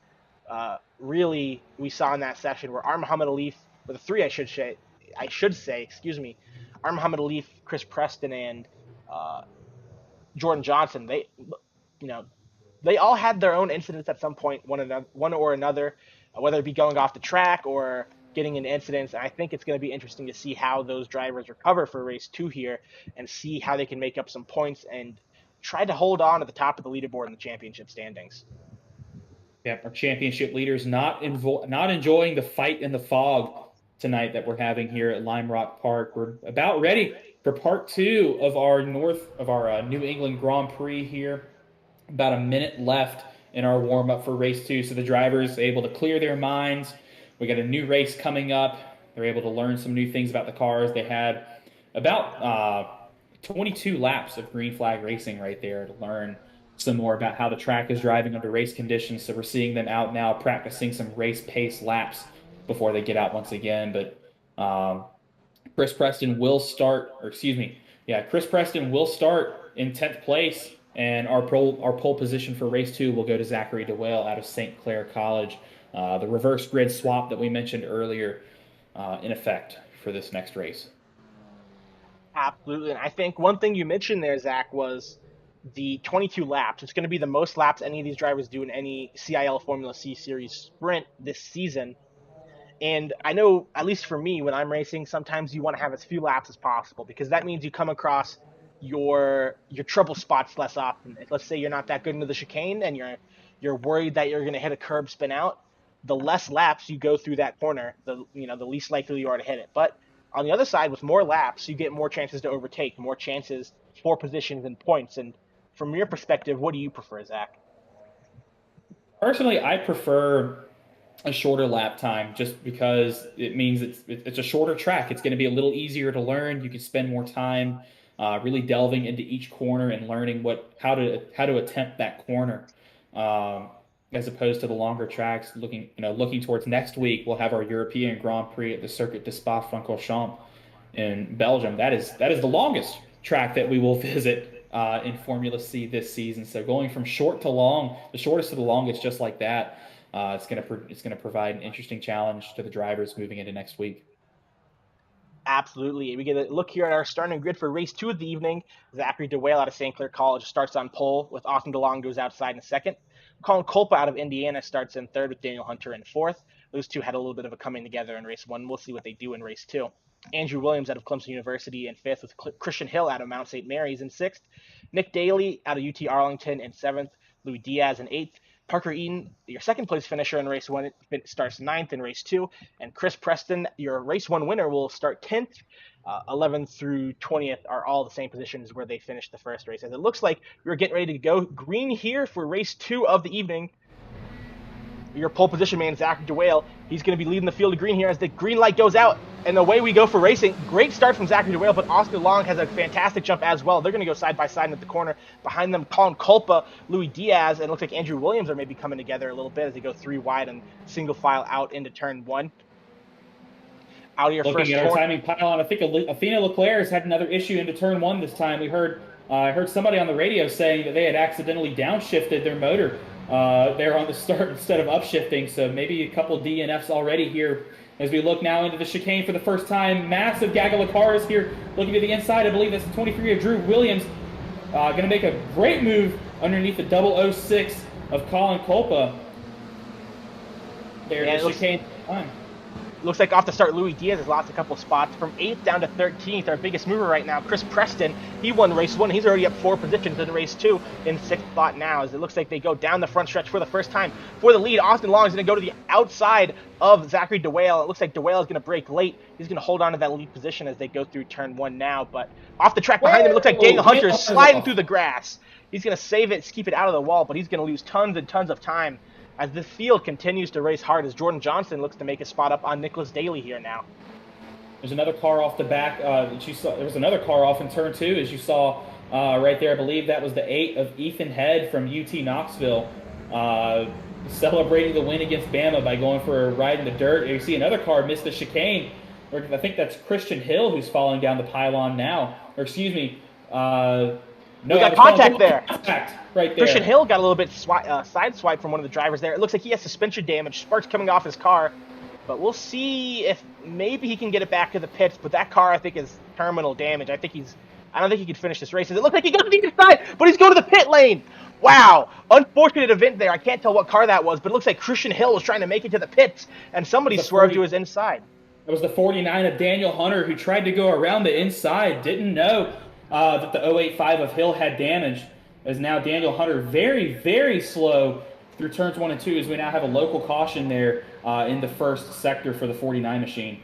really we saw in that session were Muhammad Alif, or the three I should say, excuse me, Muhammad Alif, Chris Preston, and uh, Jordan Johnson. You know, they all had their own incidents at some point, one or another, whether it be going off the track or getting into incidents. And I think it's going to be interesting to see how those drivers recover for race 2 here and see how they can make up some points and try to hold on to the top of the leaderboard in the championship standings. Yeah, our championship leaders not enjoying the fight in the fog tonight that we're having here at Lime Rock Park. We're about ready for part 2 of our New England Grand Prix here. About a minute left in our warm up for race 2, so the drivers are able to clear their minds. We got a new race coming up. They're able to learn some new things about the cars. They had about 22 laps of green flag racing right there to learn some more about how the track is driving under race conditions. So we're seeing them out now practicing some race pace laps before they get out once again. But Chris Preston will start, Chris Preston will start in 10th place, and our pole position for race 2 will go to Zachary DeWale out of St. Clair College. The reverse grid swap that we mentioned earlier in effect for this next race. Absolutely, and I think one thing you mentioned there, Zach, was the 22 laps. It's going to be the most laps any of these drivers do in any CiL Formula C Series sprint this season. And I know, at least for me, when I'm racing, sometimes you want to have as few laps as possible because that means you come across your trouble spots less often. Let's say you're not that good into the chicane and you're worried that you're going to hit a curb spin out. The less laps you go through that corner, the least likely you are to hit it. But on the other side, with more laps, you get more chances to overtake, more chances for positions and points. And from your perspective, what do you prefer, Zach? Personally, I prefer a shorter lap time just because it means it's a shorter track. It's going to be a little easier to learn. You can spend more time really delving into each corner and learning how to attempt that corner, as opposed to the longer tracks. Looking towards next week, we'll have our European Grand Prix at the Circuit de Spa-Francorchamps in Belgium. That is the longest track that we will visit in Formula C this season. So going from short to long, the shortest to the longest, just like that, it's gonna provide an interesting challenge to the drivers moving into next week. Absolutely. We get a look here at our starting grid for race 2 of the evening. Zachary DeWale out of St. Clair College starts on pole, with Austin DeLong goes outside in second. Colin Kolpa out of Indiana starts in third, with Daniel Hunter in fourth. Those two had a little bit of a coming together in race 1. We'll see what they do in race 2. Andrew Williams out of Clemson University in fifth, with Christian Hill out of Mount St. Mary's in sixth. Nick Daly out of UT Arlington in seventh. Louis Diaz in eighth. Parker Eaton, your second place finisher in race 1, starts ninth in race 2. And Chris Preston, your race 1 winner, will start 10th. 11th through 20th are all the same positions where they finished the first race. As it looks like we're getting ready to go green here for race 2 of the evening. Your pole position man, Zach DeWale, he's going to be leading the field of green here as the green light goes out. And away we go for racing. Great start from Zachary DeWale, but Austin Long has a fantastic jump as well. They're going to go side by side at the corner. Behind them, Colin Kolpa, Louis Diaz, and it looks like Andrew Williams are maybe coming together a little bit as they go 3 wide and single file out into turn 1. Out of your Looking first at our timing pylon, I think Athena Leclerc has had another issue into turn 1 this time. I heard somebody on the radio saying that they had accidentally downshifted their motor there on the start instead of upshifting. So maybe a couple DNFs already here as we look now into the chicane for the first time. Massive gaggle of cars here looking to the inside. I believe that's the 23 of Drew Williams. Going to make a great move underneath the 006 of Colin Kolpa. There, the chicane time. Looks like off the start, Louis Diaz has lost a couple spots. From 8th down to 13th, our biggest mover right now, Chris Preston. He won race 1. He's already up 4 positions in race 2 in 6th spot now, as it looks like they go down the front stretch for the first time. For the lead, Austin Long is going to go to the outside of Zachary DeWale. It looks like DeWale is going to break late. He's going to hold on to that lead position as they go through turn 1 now. But off the track behind him, it looks like Daniel Hunter is sliding through the grass. He's going to save it, keep it out of the wall, but he's going to lose tons and tons of time as the field continues to race hard, as Jordan Johnson looks to make a spot up on Nicholas Daly here now. There's another car off the back that you saw. There was another car off in turn 2, as you saw right there. I believe that was the 8 of Ethan Head from UT Knoxville, celebrating the win against Bama by going for a ride in the dirt. You see another car miss the chicane. I think that's Christian Hill who's falling down the pylon now. Or excuse me. No, we got contact there. Contact right there. Christian Hill got a little bit sideswiped from one of the drivers there. It looks like he has suspension damage, sparks coming off his car. But we'll see if maybe he can get it back to the pits. But that car, I think, is terminal damage. I don't think he can finish this race. It looks like he goes to the inside, but he's going to the pit lane. Wow, unfortunate event there. I can't tell what car that was, but it looks like Christian Hill was trying to make it to the pits, and somebody swerved to his inside. It was the 49 of Daniel Hunter who tried to go around the inside. Didn't know that the 085 of Hill had damage. As now Daniel Hunter very, very slow through turns 1 and 2, as we now have a local caution there in the first sector for the 49 machine.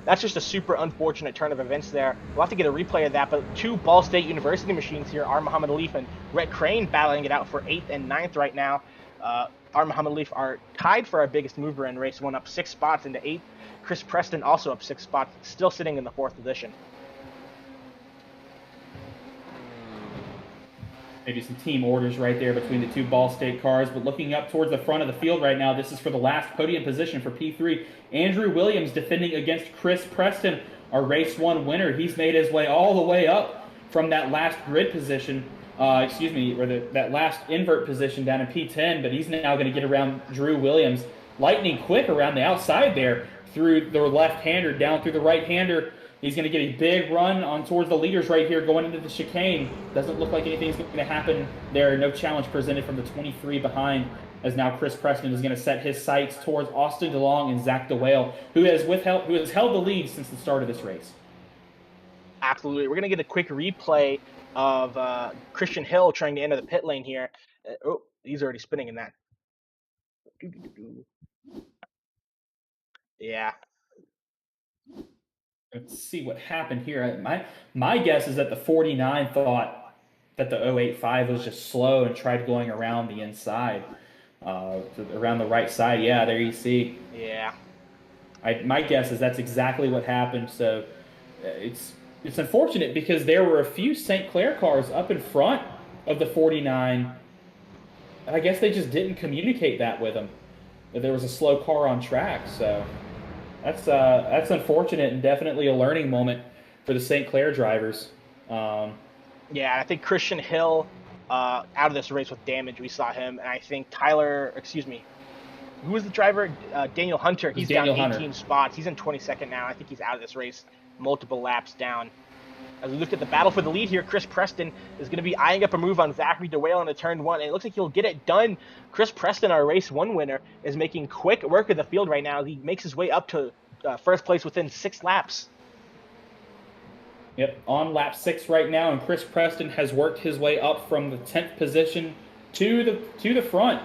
That's just a super unfortunate turn of events there. We'll have to get a replay of that, but 2 Ball State University machines here, R. Muhammad Alif and Rhett Crane, battling it out for 8th and 9th right now. R. Muhammad Alif are tied for our biggest mover in race 1, up 6 spots into 8th. Chris Preston also up 6 spots, still sitting in the 4th position. Maybe some team orders right there between the 2 Ball State cars, but looking up towards the front of the field right now, this is for the last podium position for P3. Andrew Williams defending against Chris Preston, our race 1 winner. He's made his way all the way up from that last grid position, that last invert position down in P10, but he's now going to get around Drew Williams. Lightning quick around the outside there through the left-hander, down through the right-hander. He's going to get a big run on towards the leaders right here going into the chicane. Doesn't look like anything's going to happen there. No challenge presented from the 23 behind, as now Chris Preston is going to set his sights towards Austin DeLong and Zach DeWale, who has held the lead since the start of this race. Absolutely. We're going to get a quick replay of Christian Hill trying to enter the pit lane here. He's already spinning in that. Yeah. Let's see what happened here. My guess is that the 49 thought that the 085 was just slow and tried going around the inside, around the right side. Yeah, there you see. Yeah. My guess is that's exactly what happened. So it's unfortunate because there were a few St. Clair cars up in front of the 49. I guess they just didn't communicate that with them, that there was a slow car on track. So that's unfortunate and definitely a learning moment for the St. Clair drivers. Yeah, I think Christian Hill out of this race with damage. We saw him, and I think who was the driver? Daniel Hunter. He's down 18 spots. He's in 22nd now. I think he's out of this race, multiple laps down. As we look at the battle for the lead here, Chris Preston is going to be eyeing up a move on Zachary DeWale into turn 1, and it looks like he'll get it done. Chris Preston, our race 1 winner, is making quick work of the field right now. He makes his way up to first place within 6 laps. Yep, on lap 6 right now, and Chris Preston has worked his way up from the 10th position to the front.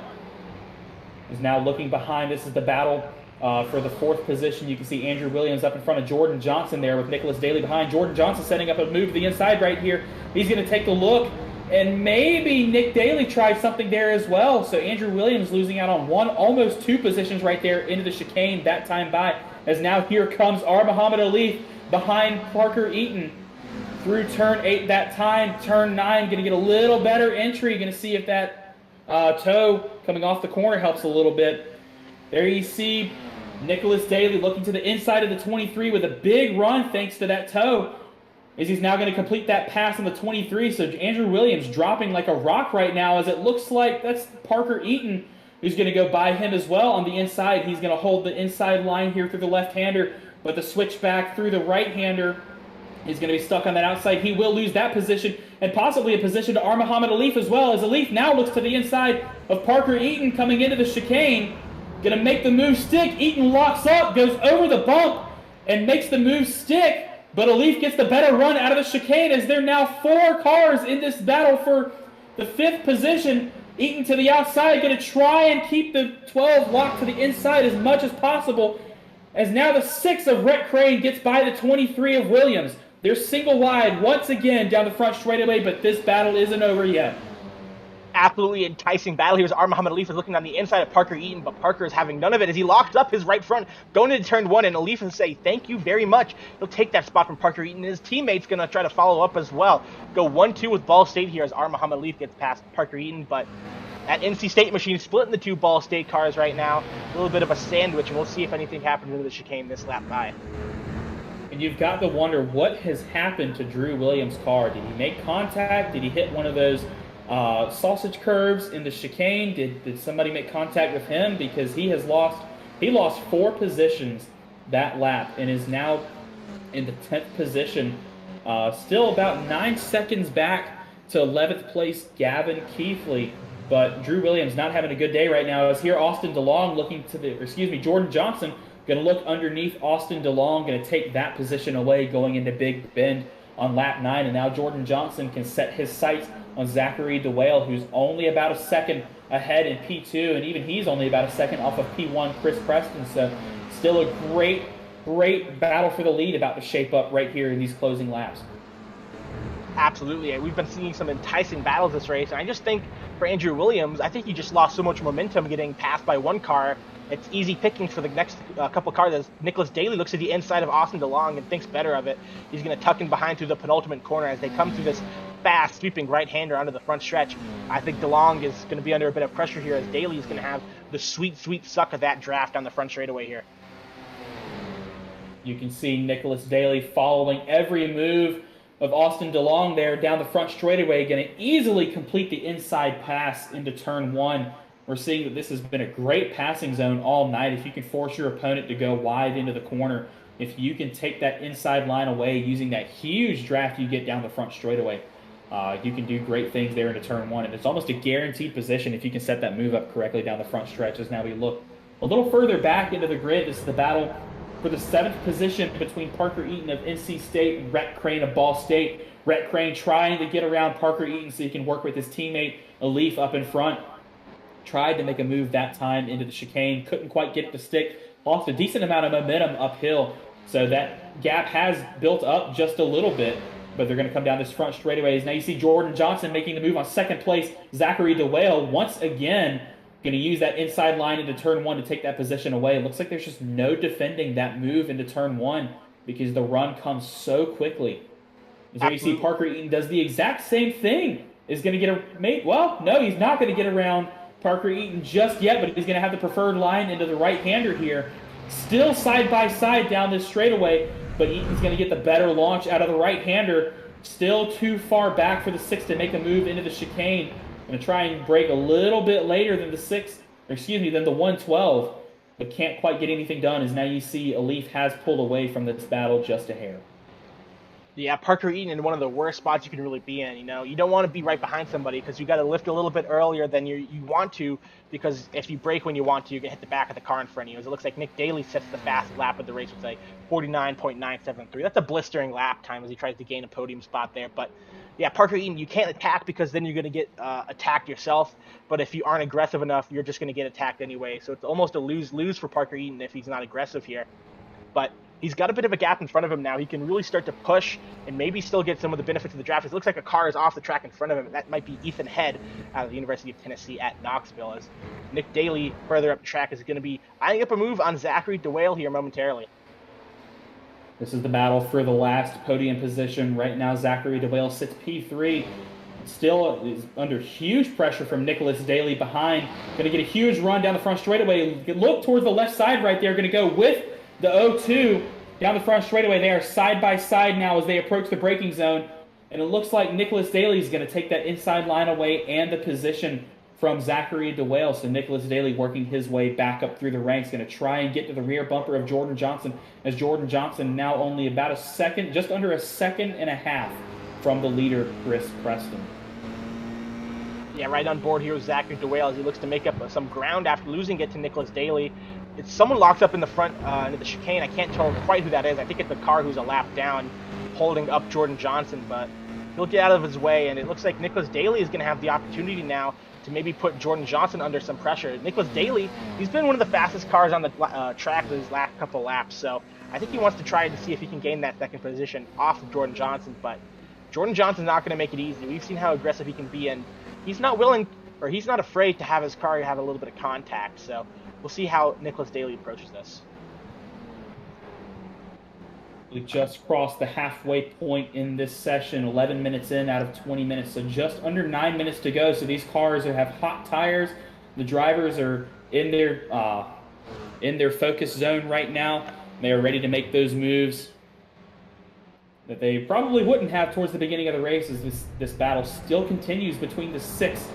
Is now looking behind. This is the battle for the 4th position. You can see Andrew Williams up in front of Jordan Johnson there with Nicholas Daly behind. Jordan Johnson setting up a move to the inside right here. He's going to take a look, and maybe Nick Daly tried something there as well. So Andrew Williams losing out on almost 2 positions right there into the chicane that time by. As now here comes R. Muhammad Alif behind Parker Eaton through turn 8 that time. Turn 9, going to get a little better entry. Going to see if that toe coming off the corner helps a little bit. There you see Nicholas Daly looking to the inside of the 23 with a big run thanks to that toe, as he's now going to complete that pass on the 23. So Andrew Williams dropping like a rock right now, as it looks like that's Parker Eaton who's going to go by him as well on the inside. He's going to hold the inside line here through the left-hander, but the switchback through the right-hander is going to be stuck on that outside. He will lose that position, and possibly a position to R. Muhammad Alif as well, as Alif now looks to the inside of Parker Eaton coming into the chicane. Going to make the move stick. Eaton locks up, goes over the bump, and makes the move stick, but Alif gets the better run out of the chicane, as there are now 4 cars in this battle for the 5th position. Eaton to the outside, going to try and keep the 12 locked to the inside as much as possible, as now the 6 of Rhett Crane gets by the 23 of Williams. They're single wide once again down the front straightaway, but this battle isn't over yet. absolutely enticing battle. Here's Muhammad Alif is looking on the inside of Parker Eaton, but Parker is having none of it as he locks up his right front going into turn one, and Alif will say thank you very much. He'll take that spot from Parker Eaton, and his teammate's going to try to follow up as well. Go 1-2 with Ball State here as Muhammad Alif gets past Parker Eaton, but that NC State machine splitting the two Ball State cars right now. A little bit of a sandwich, and we'll see if anything happens into the chicane this lap by. And you've got to wonder what has happened to Drew Williams' car. Did he make contact? Did he hit one of those sausage curves in the chicane? Did somebody make contact with him? Because he lost 4 positions that lap and is now in the 10th position. Still about 9 seconds back to 11th place Gavin Keithley. But Drew Williams not having a good day right now. As here Austin DeLong looking to Jordan Johnson going to look underneath Austin DeLong, going to take that position away going into Big Bend on lap 9. And now Jordan Johnson can set his sights on Zachary DeWale, who's only about a second ahead in P2, and even he's only about a second off of P1 Chris Preston. So still a great battle for the lead about to shape up right here in these closing laps. Absolutely. We've been seeing some enticing battles this race, and I just think for Andrew Williams, I think he just lost so much momentum getting passed by one car. It's easy pickings for the next couple cars as Nicholas Daly looks at the inside of Austin DeLong and thinks better of it. He's going to tuck in behind through the penultimate corner as they come through this fast, sweeping right-hander onto the front stretch. I think DeLong is going to be under a bit of pressure here as Daly is going to have the sweet suck of that draft on the front straightaway here. You can see Nicholas Daly following every move of Austin DeLong there down the front straightaway, going to easily complete the inside pass into turn 1. We're seeing that this has been a great passing zone all night. If you can force your opponent to go wide into the corner, if you can take that inside line away using that huge draft you get down the front straightaway, you can do great things there into turn 1. And it's almost a guaranteed position if you can set that move up correctly down the front stretch. As now we look a little further back into the grid, this is the battle for the 7th position between Parker Eaton of NC State and Rhett Crane of Ball State. Rhett Crane trying to get around Parker Eaton so he can work with his teammate Alif up in front. Tried to make a move that time into the chicane, couldn't quite get it to stick, lost a decent amount of momentum uphill, so that gap has built up just a little bit, but they're going to come down this front straightaways. Now you see Jordan Johnson making the move on second place. Zachary DeWale once again going to use that inside line into turn 1 to take that position away. It looks like there's just no defending that move into turn 1 because the run comes so quickly. And so you see Parker Eaton does the exact same thing. Is going to get a mate. Well, no, he's not going to get around Parker Eaton just yet, but he's going to have the preferred line into the right-hander here. Still side by side down this straightaway, but Eaton's going to get the better launch out of the right-hander. Still too far back for the 6 to make a move into the chicane. Going to try and break a little bit later than the 112, but can't quite get anything done as now you see Alif has pulled away from this battle just a hair. Yeah, Parker Eaton in one of the worst spots you can really be in. You know, you don't want to be right behind somebody because you got to lift a little bit earlier than you want to, because if you brake when you want to, you're going to hit the back of the car in front of you. As it looks like Nick Daly sets the fastest lap of the race with a 49.973. That's a blistering lap time as he tries to gain a podium spot there. But yeah, Parker Eaton, you can't attack because then you're going to get attacked yourself. But if you aren't aggressive enough, you're just going to get attacked anyway. So it's almost a lose-lose for Parker Eaton if he's not aggressive here. But he's got a bit of a gap in front of him now. He can really start to push and maybe still get some of the benefits of the draft. It looks like a car is off the track in front of him. That might be Ethan Head out of the University of Tennessee at Knoxville. As Nick Daly, further up the track, is going to be eyeing up a move on Zachary DeWale here momentarily. This is the battle for the last podium position. Right now, Zachary DeWale sits P3. Still is under huge pressure from Nicholas Daly behind. Going to get a huge run down the front straightaway. Look towards the left side right there. Going to go with the 0-2 down the front straightaway. They are side by side now as they approach the braking zone. And it looks like Nicholas Daly is going to take that inside line away and the position from Zachary DeWale. So Nicholas Daly working his way back up through the ranks, going to try and get to the rear bumper of Jordan Johnson, as Jordan Johnson now only about a second, just under a second and a half from the leader, Chris Preston. Yeah, right on board here with Zachary DeWale as he looks to make up some ground after losing it to Nicholas Daly. It's someone locked up in the front into the chicane. I can't tell quite who that is. I think it's the car who's a lap down holding up Jordan Johnson, but he'll get out of his way, and it looks like Nicholas Daly is going to have the opportunity now to maybe put Jordan Johnson under some pressure. Nicholas Daly, he's been one of the fastest cars on the track these last couple laps, so I think he wants to try to see if he can gain that second position off of Jordan Johnson, but Jordan Johnson's not going to make it easy. We've seen how aggressive he can be, and he's not willing or he's not afraid to have his car have a little bit of contact. So we'll see how Nicholas Daly approaches this. We just crossed the halfway point in this session, 11 minutes in out of 20 minutes, so just under 9 minutes to go. So these cars have hot tires. The drivers are in their focus zone right now. They are ready to make those moves that they probably wouldn't have towards the beginning of the race, as this battle still continues between the six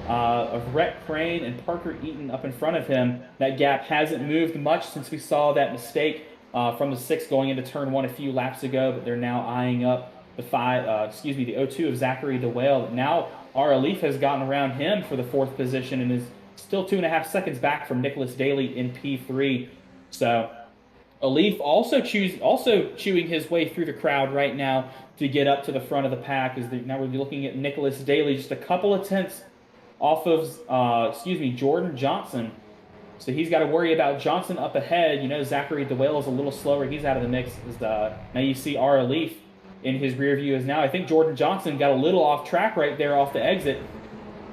of Rhett Crane and Parker Eaton up in front of him. That gap hasn't moved much since we saw that mistake from the 6 going into turn 1 a few laps ago, but they're now eyeing up the the 02 of Zachary DeWale. Now Aralif has gotten around him for the 4th position and is still 2.5 seconds back from Nicholas Daly in P3. So Alif also chewing his way through the crowd right now to get up to the front of the pack. Now we're looking at Nicholas Daly just a couple of tenths off of Jordan Johnson. So he's got to worry about Johnson up ahead. You know, Zachary DeWale is a little slower. He's out of the mix. Now you see Aralif in his rear view is now. I think Jordan Johnson got a little off track right there off the exit.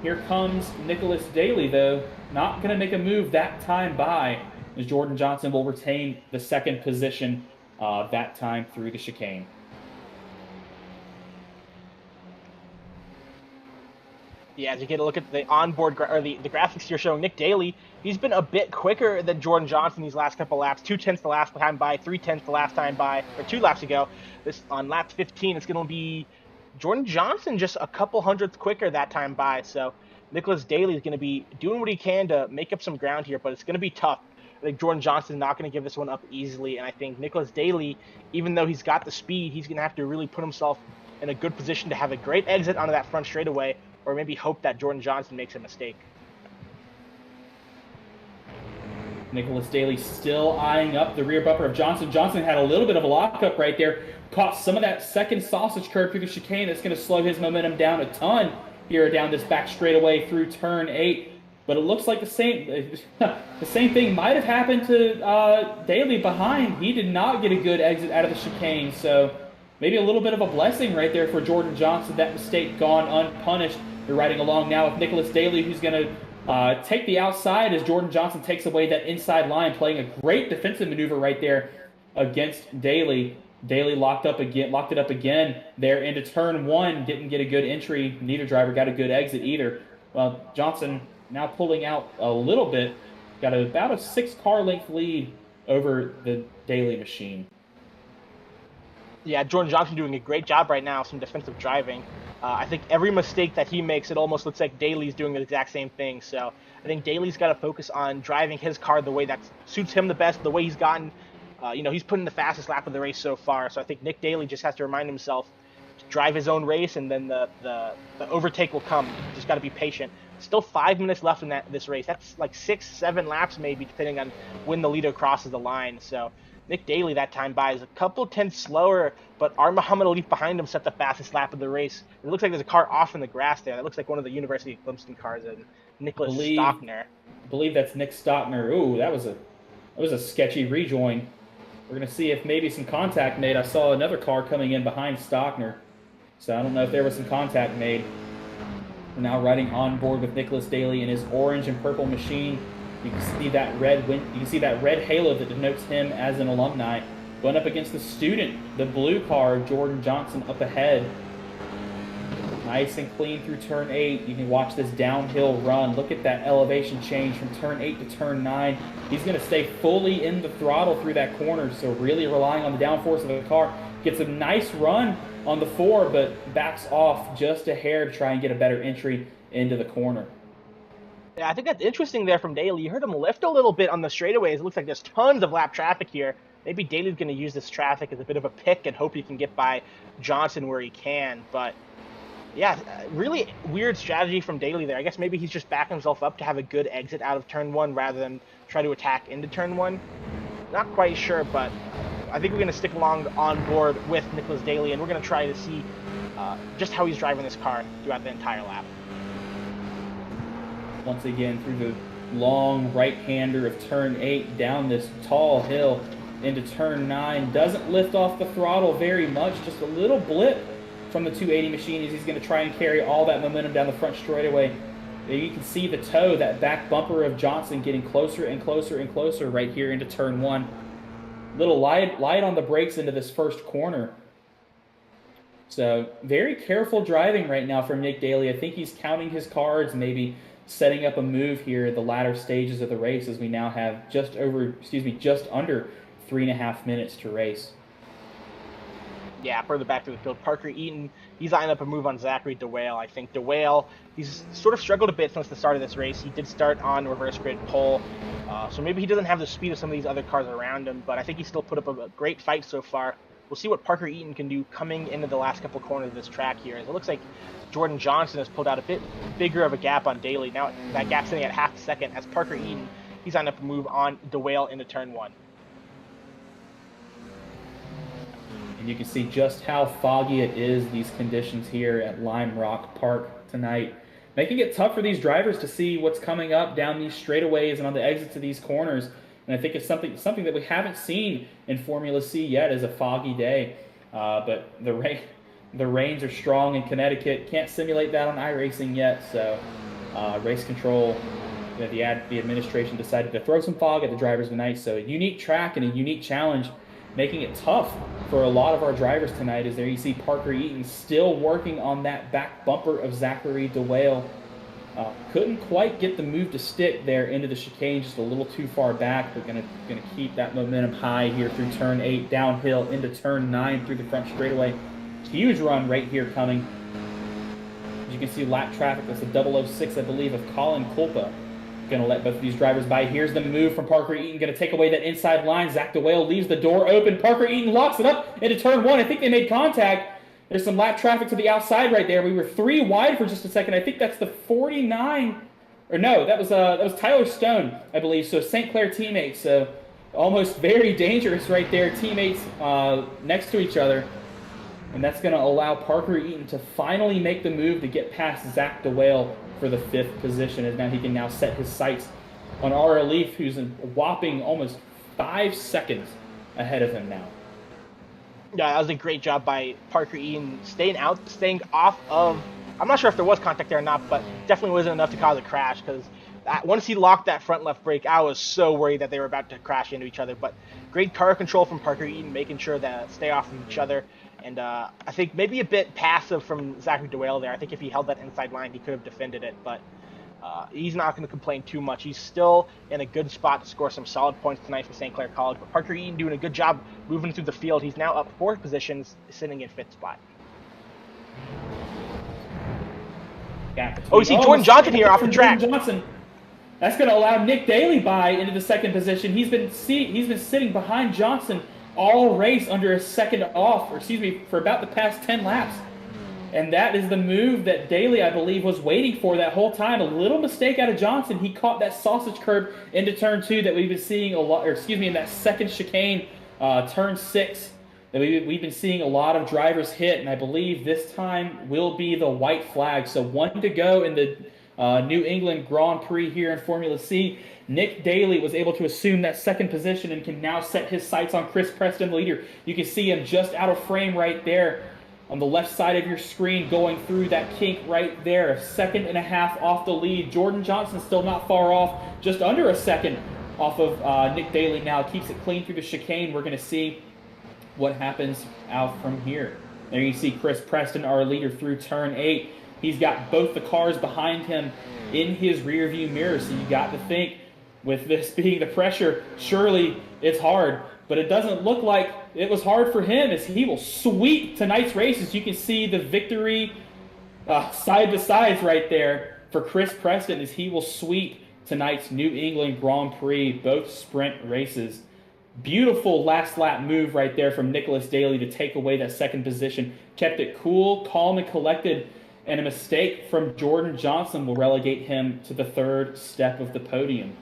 Here comes Nicholas Daly, though. Not going to make a move that time by, as Jordan Johnson will retain the 2nd position that time through the chicane. Yeah, as you get a look at the onboard the graphics here showing Nick Daly, he's been a bit quicker than Jordan Johnson these last couple laps. 2/10 the last time by, 3/10 the last time by, or 2 laps ago. This on lap 15, it's going to be Jordan Johnson just a couple hundredths quicker that time by. So Nicholas Daly is going to be doing what he can to make up some ground here, but it's going to be tough. I think Jordan Johnson is not going to give this one up easily, and I think Nicholas Daly, even though he's got the speed, he's going to have to really put himself in a good position to have a great exit onto that front straightaway, or maybe hope that Jordan Johnson makes a mistake. Nicholas Daly still eyeing up the rear bumper of Johnson. Johnson had a little bit of a lockup right there. Caught some of that second sausage curve through the chicane. That's going to slow his momentum down a ton here down this back straightaway through turn 8. But it looks like the same thing might have happened to Daly behind. He did not get a good exit out of the chicane. So maybe a little bit of a blessing right there for Jordan Johnson. That mistake gone unpunished. They're riding along now with Nicholas Daly, who's going to take the outside as Jordan Johnson takes away that inside line, playing a great defensive maneuver right there against Daly. Daly locked it up again there into turn 1. Didn't get a good entry. Neither driver got a good exit either. Well, Johnson now pulling out a little bit. Got about a 6 car length lead over the Daly machine. Yeah, Jordan Johnson doing a great job right now, some defensive driving. I think every mistake that he makes, it almost looks like Daly's doing the exact same thing. So I think Daly's got to focus on driving his car the way that suits him the best, the way he's gotten. He's putting the fastest lap of the race so far. So I think Nick Daly just has to remind himself to drive his own race, and then the overtake will come. Just got to be patient. Still 5 minutes left in this race. That's like 6-7 laps maybe, depending on when the leader crosses the line. So Nick Daly that time by is a couple tenths slower, but Muhammad Alif behind him set the fastest lap of the race. It looks like there's a car off in the grass there. That looks like one of the University of Clemson cars, and Nicholas Stockner. I believe that's Nick Stockner. Ooh, that was a sketchy rejoin. We're going to see if maybe some contact made. I saw another car coming in behind Stockner, so I don't know if there was some contact made. We're now riding on board with Nicholas Daly in his orange and purple machine. You can see that red halo that denotes him as an alumni. Going up against the student, the blue car, Jordan Johnson up ahead. Nice and clean through turn 8. You can watch this downhill run. Look at that elevation change from turn 8 to turn 9. He's going to stay fully in the throttle through that corner, so really relying on the downforce of the car. Gets a nice run on the 4, but backs off just a hair to try and get a better entry into the corner. Yeah, I think that's interesting there from Daly. You heard him lift a little bit on the straightaways. It looks like there's tons of lap traffic here. Maybe Daly's going to use this traffic as a bit of a pick and hope he can get by Johnson where he can. But yeah, really weird strategy from Daly there. I guess maybe he's just backing himself up to have a good exit out of turn 1 rather than try to attack into turn 1. Not quite sure, but I think we're going to stick along on board with Nicholas Daly, and we're going to try to see just how he's driving this car throughout the entire lap. Once again, through the long right-hander of turn 8, down this tall hill into turn 9. Doesn't lift off the throttle very much, just a little blip from the 280 machine as he's going to try and carry all that momentum down the front straightaway You can see the toe, that back bumper of Johnson getting closer and closer and closer right here into turn one. Little light on the brakes into this first corner. So very careful driving right now from Nick Daly. I think he's counting his cards, maybe setting up a move here at the latter stages of the race, as we now have just under 3.5 minutes to race. Yeah, further back to the field, Parker Eaton, he's eyeing up a move on Zachary DeWale. I think DeWale, he's sort of struggled a bit since the start of this race. He did start on reverse grid pole, so maybe he doesn't have the speed of some of these other cars around him, but I think he still put up a great fight so far. We'll see what Parker Eaton can do coming into the last couple corners of this track here. As it looks like Jordan Johnson has pulled out a bit bigger of a gap on Daly. Now that gap's sitting at half a second as Parker Eaton, he's eyeing up a move on DeWale into turn one. And you can see just how foggy it is, these conditions here at Lime Rock Park tonight, making it tough for these drivers to see what's coming up down these straightaways and on the exits of these corners. And I think it's something that we haven't seen in Formula C yet, is a foggy day. But the rains are strong in Connecticut. Can't simulate that on iRacing yet, so race control, the administration decided to throw some fog at the drivers tonight. So a unique track and a unique challenge, making it tough for a lot of our drivers tonight. As there you see Parker Eaton still working on that back bumper of Zachary DeWale. Couldn't quite get the move to stick there into the chicane, just a little too far back, but gonna keep that momentum high here through turn 8, downhill into turn 9 through the front straightaway. Huge run right here coming. As you can see, lap traffic, that's the 006, I believe, of Colin Kulpa. Going to let both of these drivers by. Here's the move from Parker Eaton. Going to take away that inside line. Zach DeWale leaves the door open. Parker Eaton locks it up into turn 1. I think they made contact. There's some lap traffic to the outside right there. We were 3 wide for just a second. I think that's the 49. Or no, that was Tyler Stone, I believe. So St. Clair teammates. So almost very dangerous right there. Teammates next to each other. And that's going to allow Parker Eaton to finally make the move to get past Zach DeWale for the 5th position, as now he can now set his sights on Ara Leaf, who's a whopping almost 5 seconds ahead of him now. Yeah, that was a great job by Parker Eaton, staying off of, I'm not sure if there was contact there or not, but definitely wasn't enough to cause a crash, because once he locked that front left brake, I was so worried that they were about to crash into each other. But great car control from Parker Eaton, making sure that stay off of each other. And I think maybe a bit passive from Zachary DeWale there. I think if he held that inside line, he could have defended it. But he's not going to complain too much. He's still in a good spot to score some solid points tonight for St. Clair College. But Parker Eaton doing a good job moving through the field. He's now up 4 positions, sitting in 5th spot. Oh, we see Jordan Johnson here off the track. Johnson. That's going to allow Nick Daly by into the 2nd position. He's been sitting behind Johnson all race under a second off, for about the past 10 laps. And that is the move that Daly, I believe, was waiting for that whole time. A little mistake out of Johnson. He caught that sausage curb into turn 2 that we've been seeing a lot, in that second chicane, turn 6, that we've been seeing a lot of drivers hit. And I believe this time will be the white flag. So 1 to go in the New England Grand Prix here in Formula C. Nick Daly was able to assume that 2nd position and can now set his sights on Chris Preston, the leader. You can see him just out of frame right there on the left side of your screen, going through that kink right there. 1.5 off the lead. Jordan Johnson still not far off, just under a second off of Nick Daly now. Keeps it clean through the chicane. We're going to see what happens out from here. There you see Chris Preston, our leader, through turn 8. He's got both the cars behind him in his rearview mirror, so you got to think, with this being the pressure, surely it's hard. But it doesn't look like it was hard for him, as he will sweep tonight's races. You can see the victory side to sides right there for Chris Preston, as he will sweep tonight's New England Grand Prix, both sprint races. Beautiful last lap move right there from Nicholas Daly to take away that 2nd position. Kept it cool, calm, and collected. And a mistake from Jordan Johnson will relegate him to the 3rd step of the podium.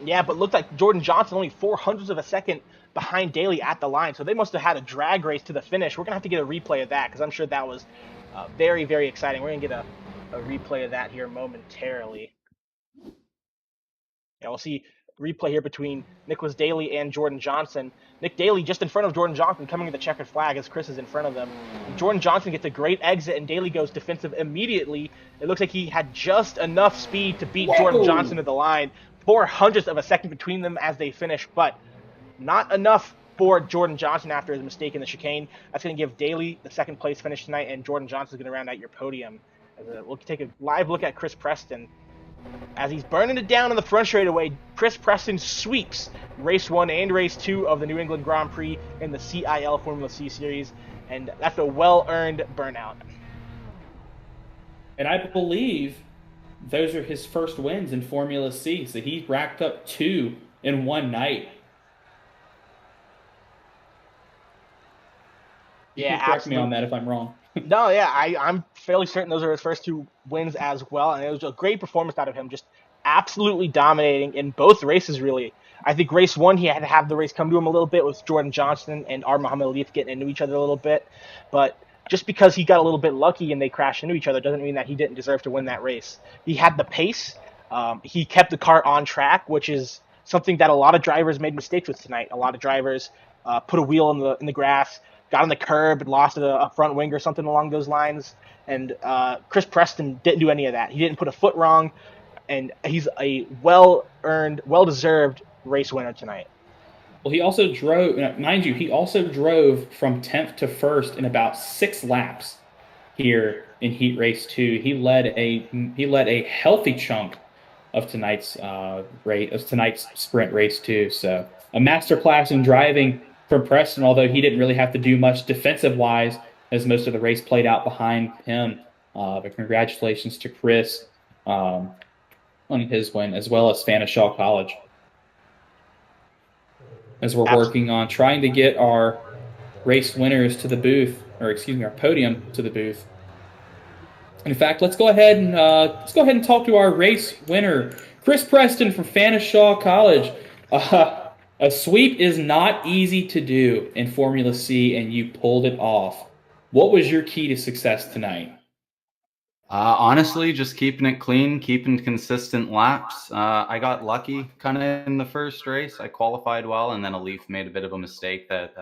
Yeah, but looked like Jordan Johnson only 0.04 of a second behind Daly at the line. So they must have had a drag race to the finish. We're going to have to get a replay of that, because I'm sure that was very, very exciting. We're going to get a replay of that here momentarily. Yeah, we'll see replay here between Nicholas Daly and Jordan Johnson. Nick Daly just in front of Jordan Johnson, coming with the checkered flag as Chris is in front of them. Jordan Johnson gets a great exit, and Daly goes defensive immediately. It looks like he had just enough speed to beat Jordan Whoa! Johnson to the line. 400ths of a second between them as they finish, but not enough for Jordan Johnson after his mistake in the chicane. That's going to give Daly the second place finish tonight, and Jordan Johnson is going to round out your podium. We'll take a live look at Chris Preston. As he's burning it down in the front straightaway, Chris Preston sweeps race 1 and race 2 of the New England Grand Prix in the CiL Formula C series, and that's a well-earned burnout. And I believe those are his first wins in Formula C. So he racked up 2 in one night. You Yeah, can correct me on absolutely. that if I'm wrong. No, yeah, I'm fairly certain those are his first 2 wins as well, and it was a great performance out of him, just absolutely dominating in both races. Really, I think race 1 he had to have the race come to him a little bit with Jordan Johnson and R. Muhammad Alif getting into each other a little bit, but just because he got a little bit lucky and they crashed into each other doesn't mean that he didn't deserve to win that race. He had the pace. He kept the car on track, which is something that a lot of drivers made mistakes with tonight. A lot of drivers put a wheel in the grass, got on the curb, and lost a front wing or something along those lines. And Chris Preston didn't do any of that. He didn't put a foot wrong, and he's a well-earned, well-deserved race winner tonight. Well, he also drove, mind you, he also drove from 10th to 1st in about 6 laps here in Heat Race 2. He led a healthy chunk of tonight's sprint race 2. So a masterclass in driving from Preston, although he didn't really have to do much defensive wise as most of the race played out behind him. But congratulations to Chris on his win, as well as Fanshawe College, as we're Abs- working on trying to get our race winners to the booth, or excuse me, our podium to the booth. In fact, let's go ahead and talk to our race winner, Chris Preston from Fanshawe College. A sweep is not easy to do in Formula C, and you pulled it off. What was your key to success tonight? Honestly, just keeping it clean, keeping consistent laps. I got lucky kind of in the first race. I qualified well, and then Alif made a bit of a mistake that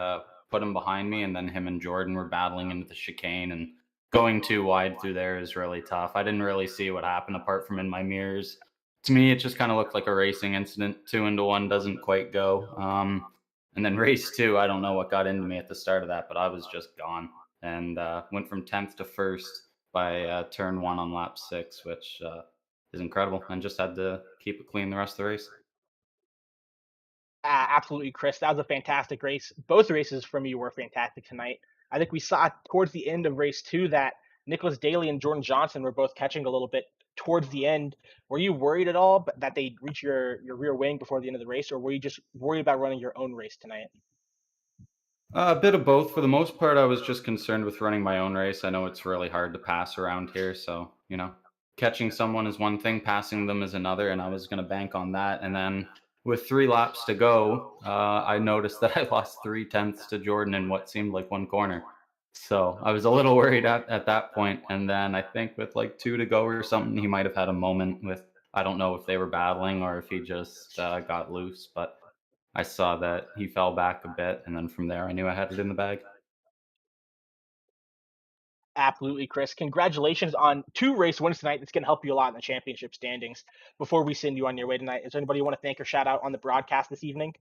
put him behind me, and then him and Jordan were battling into the chicane, and going too wide through there is really tough. I didn't really see what happened apart from in my mirrors. To me, it just kind of looked like a racing incident. 2-1 doesn't quite go. And then race 2, I don't know what got into me at the start of that, but I was just gone, and went from 10th to 1st by turn 1 on lap 6, which is incredible, and just had to keep it clean the rest of the race. Absolutely, Chris. That was a fantastic race. Both races for me were fantastic tonight. I think we saw towards the end of race 2 that Nicholas Daly and Jordan Johnson were both catching a little bit towards the end. Were you worried at all that they'd reach your rear wing before the end of the race, or were you just worried about running your own race tonight? A bit of both. For the most part, I was just concerned with running my own race. I know it's really hard to pass around here, so catching someone is one thing, passing them is another, and I was going to bank on that. And then with 3 laps to go, I noticed that I lost 3/10 to Jordan in what seemed like one corner. So I was a little worried at that point. And then I think with like 2 to go or something, he might have had a moment with, I don't know if they were battling or if he just got loose, but I saw that he fell back a bit, and then from there, I knew I had it in the bag. Absolutely, Chris. Congratulations on 2 race wins tonight. It's going to help you a lot in the championship standings. Before we send you on your way tonight, is there anybody you want to thank or shout out on the broadcast this evening?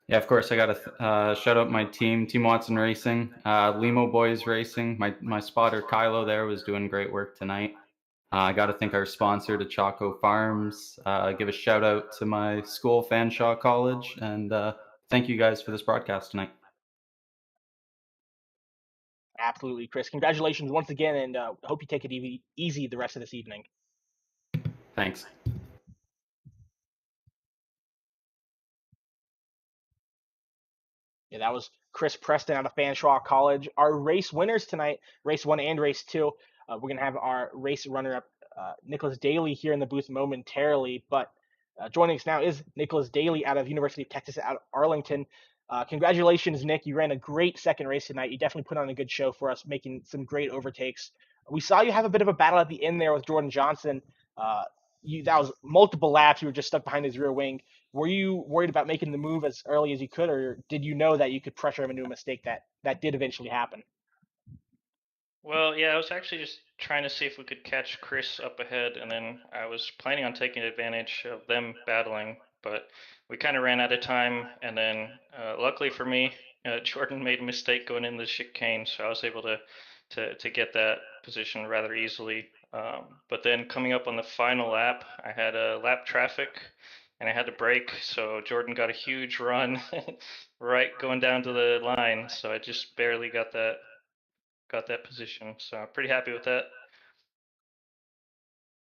Yeah, of course, I got to shout out my team, Team Watson Racing, Limo Boys Racing. My spotter Kylo there was doing great work tonight. I got to thank our sponsor, to Choco Farms. Give a shout out to my school, Fanshawe College, and thank you guys for this broadcast tonight. Absolutely, Chris. Congratulations once again, and hope you take it easy the rest of this evening. Thanks. Yeah, that was Chris Preston out of Fanshawe College. Our race winners tonight, race 1 and race 2. We're going to have our race runner-up, Nicholas Daly, here in the booth momentarily. But joining us now is Nicholas Daly out of University of Texas at Arlington. Congratulations, Nick. You ran a great second race tonight. You definitely put on a good show for us, making some great overtakes. We saw you have a bit of a battle at the end there with Jordan Johnson. That was multiple laps. You were just stuck behind his rear wing. Were you worried about making the move as early as you could, or did you know that you could pressure him into a mistake that did eventually happen? Well, yeah, I was actually just trying to see if we could catch Chris up ahead, and then I was planning on taking advantage of them battling, but we kind of ran out of time, and then luckily for me, Jordan made a mistake going in the chicane, so I was able to get that position rather easily. But then coming up on the final lap, I had a lap traffic, and I had to brake, so Jordan got a huge run right going down to the line, so I just barely got that position. So I'm pretty happy with that.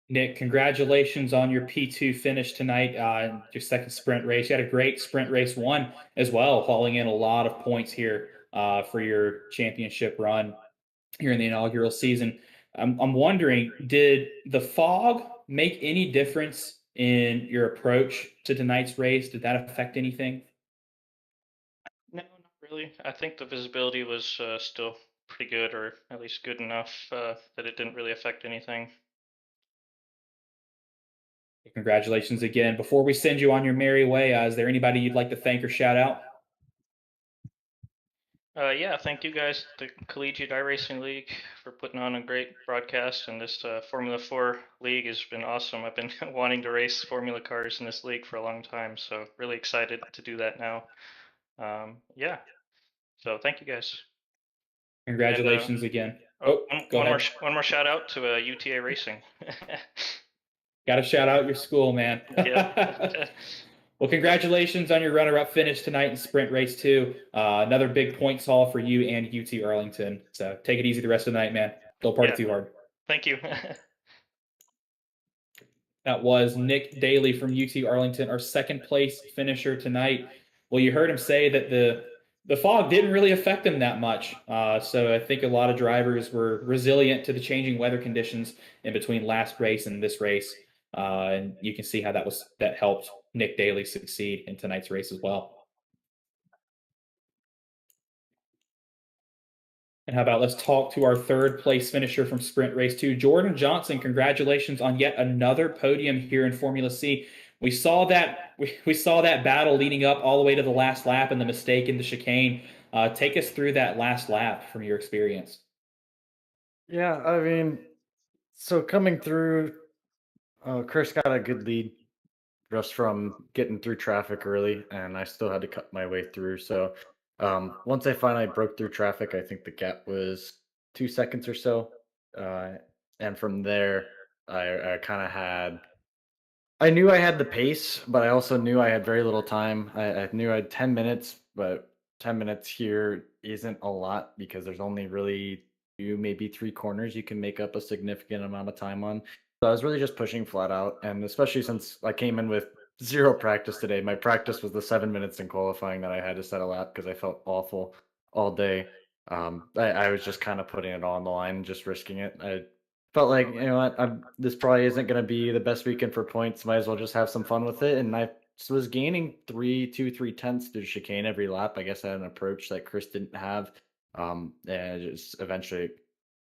Nick, congratulations on your P2 finish tonight, your second sprint race. You had a great sprint race one as well, hauling in a lot of points here for your championship run here in the inaugural season. I'm wondering, did the fog make any difference in your approach to tonight's race? Did that affect anything? No, not really. I think the visibility was still pretty good, or at least good enough that it didn't really affect anything. Congratulations again. Before we send you on your merry way, is there anybody you'd like to thank or shout out? Yeah, thank you guys, the Collegiate iRacing League, for putting on a great broadcast, and this Formula 4 league has been awesome. I've been wanting to race Formula cars in this league for a long time, so really excited to do that now. Yeah, so thank you guys. And Congratulations again. Oh, go ahead. One more shout out to UTA Racing. Got to shout out your school, man. Yeah. Well, congratulations on your runner-up finish tonight in Sprint Race 2. Another big points haul for you and UT Arlington. So take it easy the rest of the night, man. Don't party too hard. Thank you. That was Nick Daly from UT Arlington, our second place finisher tonight. Well, you heard him say that the fog didn't really affect him that much. So I think a lot of drivers were resilient to the changing weather conditions in between last race and this race. And you can see how that helped Nick Daly succeed in tonight's race as well. And how about let's talk to our third place finisher from Sprint Race 2, Jordan Johnson. Congratulations on yet another podium here in Formula C. We saw that battle leading up all the way to the last lap and the mistake in the chicane. Take us through that last lap from your experience. Yeah, I mean, so coming through, Chris got a good lead just from getting through traffic early, and I still had to cut my way through. So once I finally broke through traffic, I think the gap was 2 seconds or so. And from there, I kind of had. I knew I had the pace, but I also knew I had very little time. I knew I had 10 minutes, but 10 minutes here isn't a lot because there's only really two, maybe three corners you can make up a significant amount of time on. So I was really just pushing flat out. And especially since I came in with zero practice today, my practice was the 7 minutes in qualifying that I had to set a lap because I felt awful all day. I was just kind of putting it all on the line, just risking it. I felt like, you know what, this probably isn't going to be the best weekend for points. Might as well just have some fun with it. And I was gaining 3 tenths to chicane every lap. I guess I had an approach that Chris didn't have. And it just eventually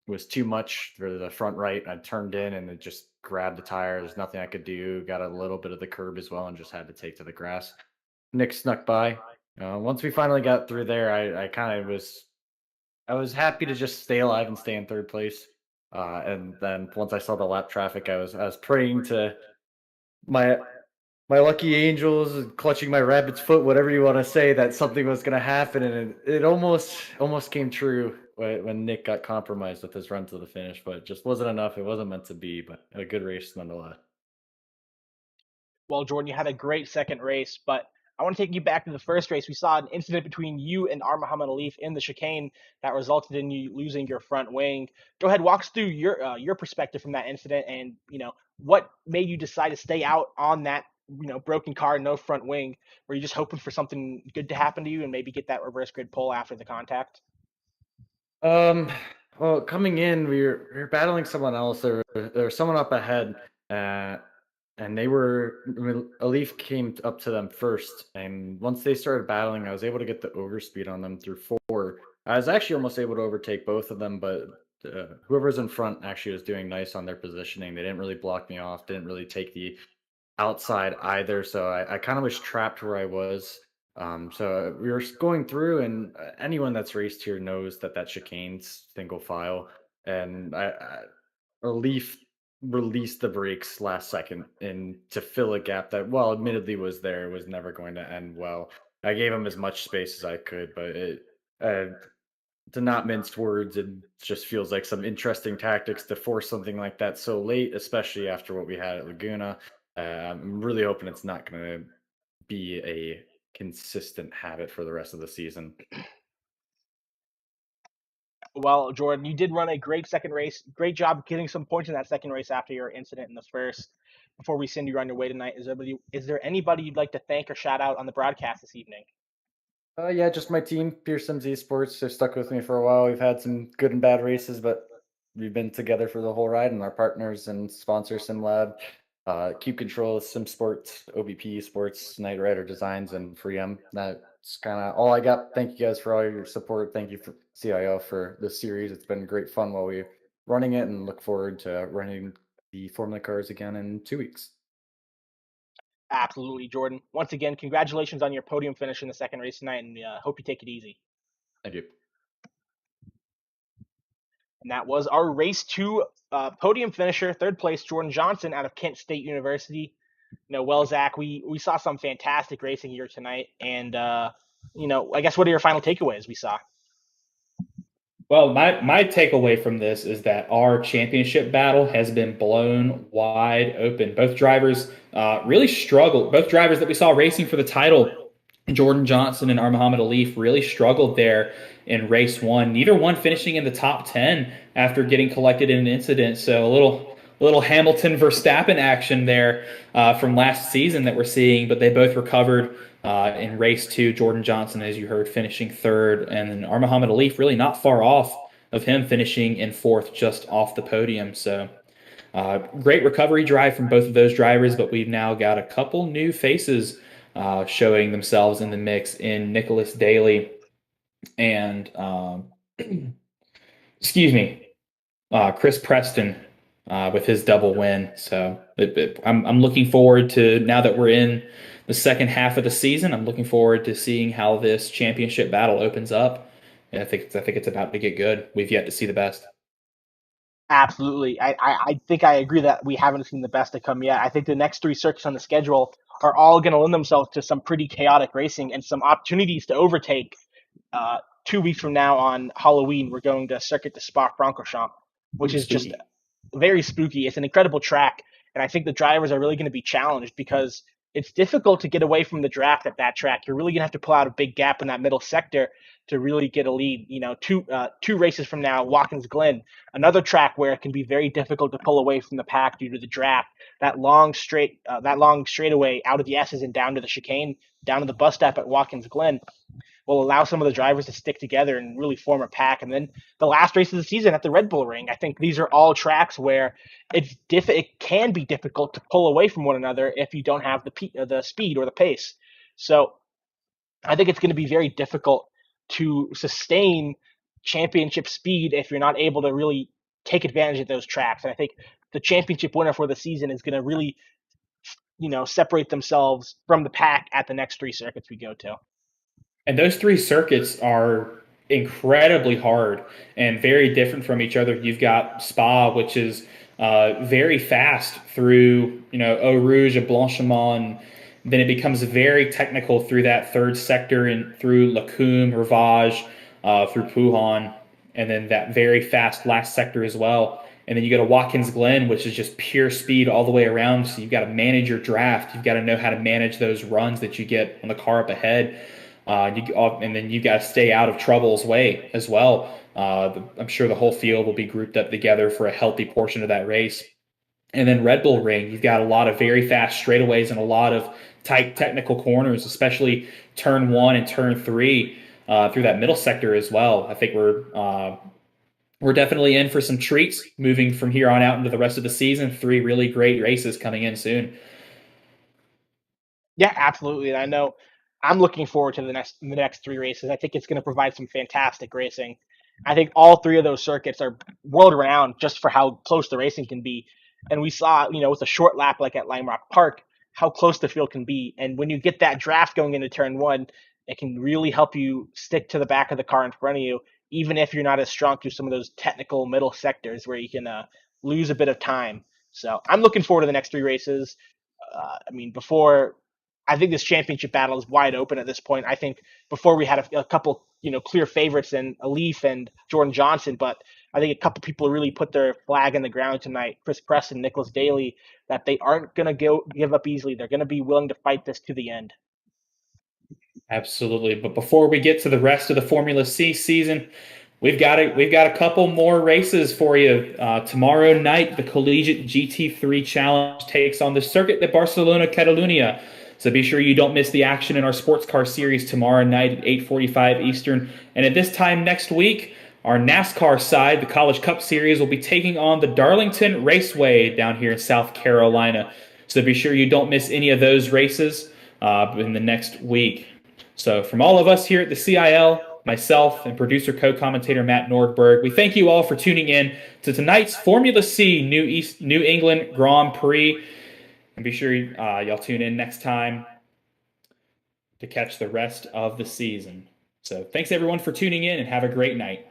was too much for the front right. I turned in and it just grabbed the tire. There's nothing I could do. Got a little bit of the curb as well and just had to take to the grass. Nick snuck by. Once we finally got through there, I was happy to just stay alive and stay in third place. And then once I saw the lap traffic, I was praying to my lucky angels, clutching my rabbit's foot, whatever you want to say, that something was going to happen, and it almost came true when Nick got compromised with his run to the finish, but it just wasn't enough. It wasn't meant to be, but a good race nonetheless. Well, Jordan, you had a great second race, but I want to take you back to the first race. We saw an incident between you and Muhammad Alif in the chicane that resulted in you losing your front wing. Go ahead, walk us through your perspective from that incident, and what made you decide to stay out on that broken car, no front wing. Were you just hoping for something good to happen to you and maybe get that reverse grid pull after the contact? Well, coming in, we were battling someone else. There was someone up ahead, and Alif came up to them first, and once they started battling, I was able to get the overspeed on them through four. I was actually almost able to overtake both of them, but whoever's in front actually was doing nice on their positioning. They didn't really block me off, didn't really take the outside either, so I kind of was trapped where I was. So we were going through, and anyone that's raced here knows that chicane's single file, and a Leaf released the brakes last second and to fill a gap that, well, admittedly was there, was never going to end well. I gave him as much space as I could, but uh, to not mince words, it just feels like some interesting tactics to force something like that so late, especially after what we had at Laguna. I'm really hoping it's not going to be a consistent habit for the rest of the season. Well, Jordan, you did run a great second race. Great job getting some points in that second race after your incident in the first. Before we send you on your way tonight, is there anybody you'd like to thank or shout out on the broadcast this evening? Yeah, just my team, Pearson's Esports. They've stuck with me for a while. We've had some good and bad races, but we've been together for the whole ride. And our partners and sponsors, SimLab, Keep Control, Sim Sports, OBP Sports, Night Rider Designs, and FreeM. That's kind of all I got. Thank you guys for all your support. Thank you for CIL for this series. It's been great fun while we're running it, and look forward to running the Formula cars again in 2 weeks. Absolutely, Jordan. Once again, congratulations on your podium finish in the second race tonight, and hope you take it easy. Thank you. And that was our race two podium finisher, third place, Jordan Johnson out of Kent State University. Well, Zach, we saw some fantastic racing here tonight, and I guess what are your final takeaways we saw? Well, my takeaway from this is that our championship battle has been blown wide open. Both drivers really struggled. Both drivers that we saw racing for the title, Jordan Johnson and Muhammad Alif, really struggled there in race one. Neither one finishing in the top 10 after getting collected in an incident. So a little Hamilton Verstappen action there from last season that we're seeing, but they both recovered in race two. Jordan Johnson, as you heard, finishing third, and then Muhammad Alif really not far off of him finishing in fourth, just off the podium. So great recovery drive from both of those drivers, but we've now got a couple new faces showing themselves in the mix in Nicholas Daly and excuse me, Chris Preston with his double win. So I'm looking forward to, now that we're in the second half of the season, I'm looking forward to seeing how this championship battle opens up. And I think it's about to get good. We've yet to see the best. Absolutely. I think I agree that we haven't seen the best to come yet. I think the next three circuits on the schedule are all going to lend themselves to some pretty chaotic racing and some opportunities to overtake. 2 weeks from now on Halloween, we're going to Circuit de Spa-Francorchamps, which is Spooky. just very spooky. It's an incredible track, and I think the drivers are really going to be challenged because it's difficult to get away from the draft at that track. You're really going to have to pull out a big gap in that middle sector to really get a lead. Two races from now, Watkins Glen, another track where it can be very difficult to pull away from the pack due to the draft. That long straightaway out of the S's and down to the chicane, down to the bus stop at Watkins Glen, will allow some of the drivers to stick together and really form a pack. And then the last race of the season at the Red Bull Ring, I think these are all tracks where it can be difficult to pull away from one another if you don't have the speed or the pace. So I think it's going to be very difficult to sustain championship speed if you're not able to really take advantage of those tracks. And I think the championship winner for the season is going to really, separate themselves from the pack at the next three circuits we go to. And those three circuits are incredibly hard and very different from each other. You've got Spa, which is very fast through, Eau Rouge and Blanchimont. Then it becomes very technical through that third sector and through Lacombe, Rivage, through Pouhon, and then that very fast last sector as well. And then you go to Watkins Glen, which is just pure speed all the way around. So you've got to manage your draft. You've got to know how to manage those runs that you get on the car up ahead. And then you've got to stay out of trouble's way as well. I'm sure the whole field will be grouped up together for a healthy portion of that race. And then Red Bull Ring, you've got a lot of very fast straightaways and a lot of tight technical corners, especially turn 1 and turn 3 through that middle sector as well. I think we're definitely in for some treats moving from here on out into the rest of the season. 3 really great races coming in soon. Yeah, absolutely. And I know I'm looking forward to the next 3 races. I think it's going to provide some fantastic racing. I think all 3 of those circuits are world renowned just for how close the racing can be. And we saw, with a short lap like at Lime Rock Park, how close the field can be. And when you get that draft going into turn one, it can really help you stick to the back of the car in front of you, even if you're not as strong through some of those technical middle sectors where you can lose a bit of time. So I'm looking forward to the next 3 races. I think this championship battle is wide open at this point. I think before we had a couple, clear favorites in Leaf and Jordan Johnson, but I think a couple people really put their flag in the ground tonight. Chris Preston, Nicholas Daly, that they aren't going to give up easily. They're going to be willing to fight this to the end. Absolutely. But before we get to the rest of the Formula C season, we've got a couple more races for you. Tomorrow night, the Collegiate GT3 Challenge takes on the circuit at Barcelona, Catalunya. So be sure you don't miss the action in our sports car series tomorrow night at 8:45 Eastern. And at this time next week, our NASCAR side, the College Cup Series, will be taking on the Darlington Raceway down here in South Carolina. So be sure you don't miss any of those races in the next week. So from all of us here at the CIL, myself and producer co-commentator Matt Nordberg, we thank you all for tuning in to tonight's Formula C New England Grand Prix. And be sure y'all tune in next time to catch the rest of the season. So thanks everyone for tuning in and have a great night.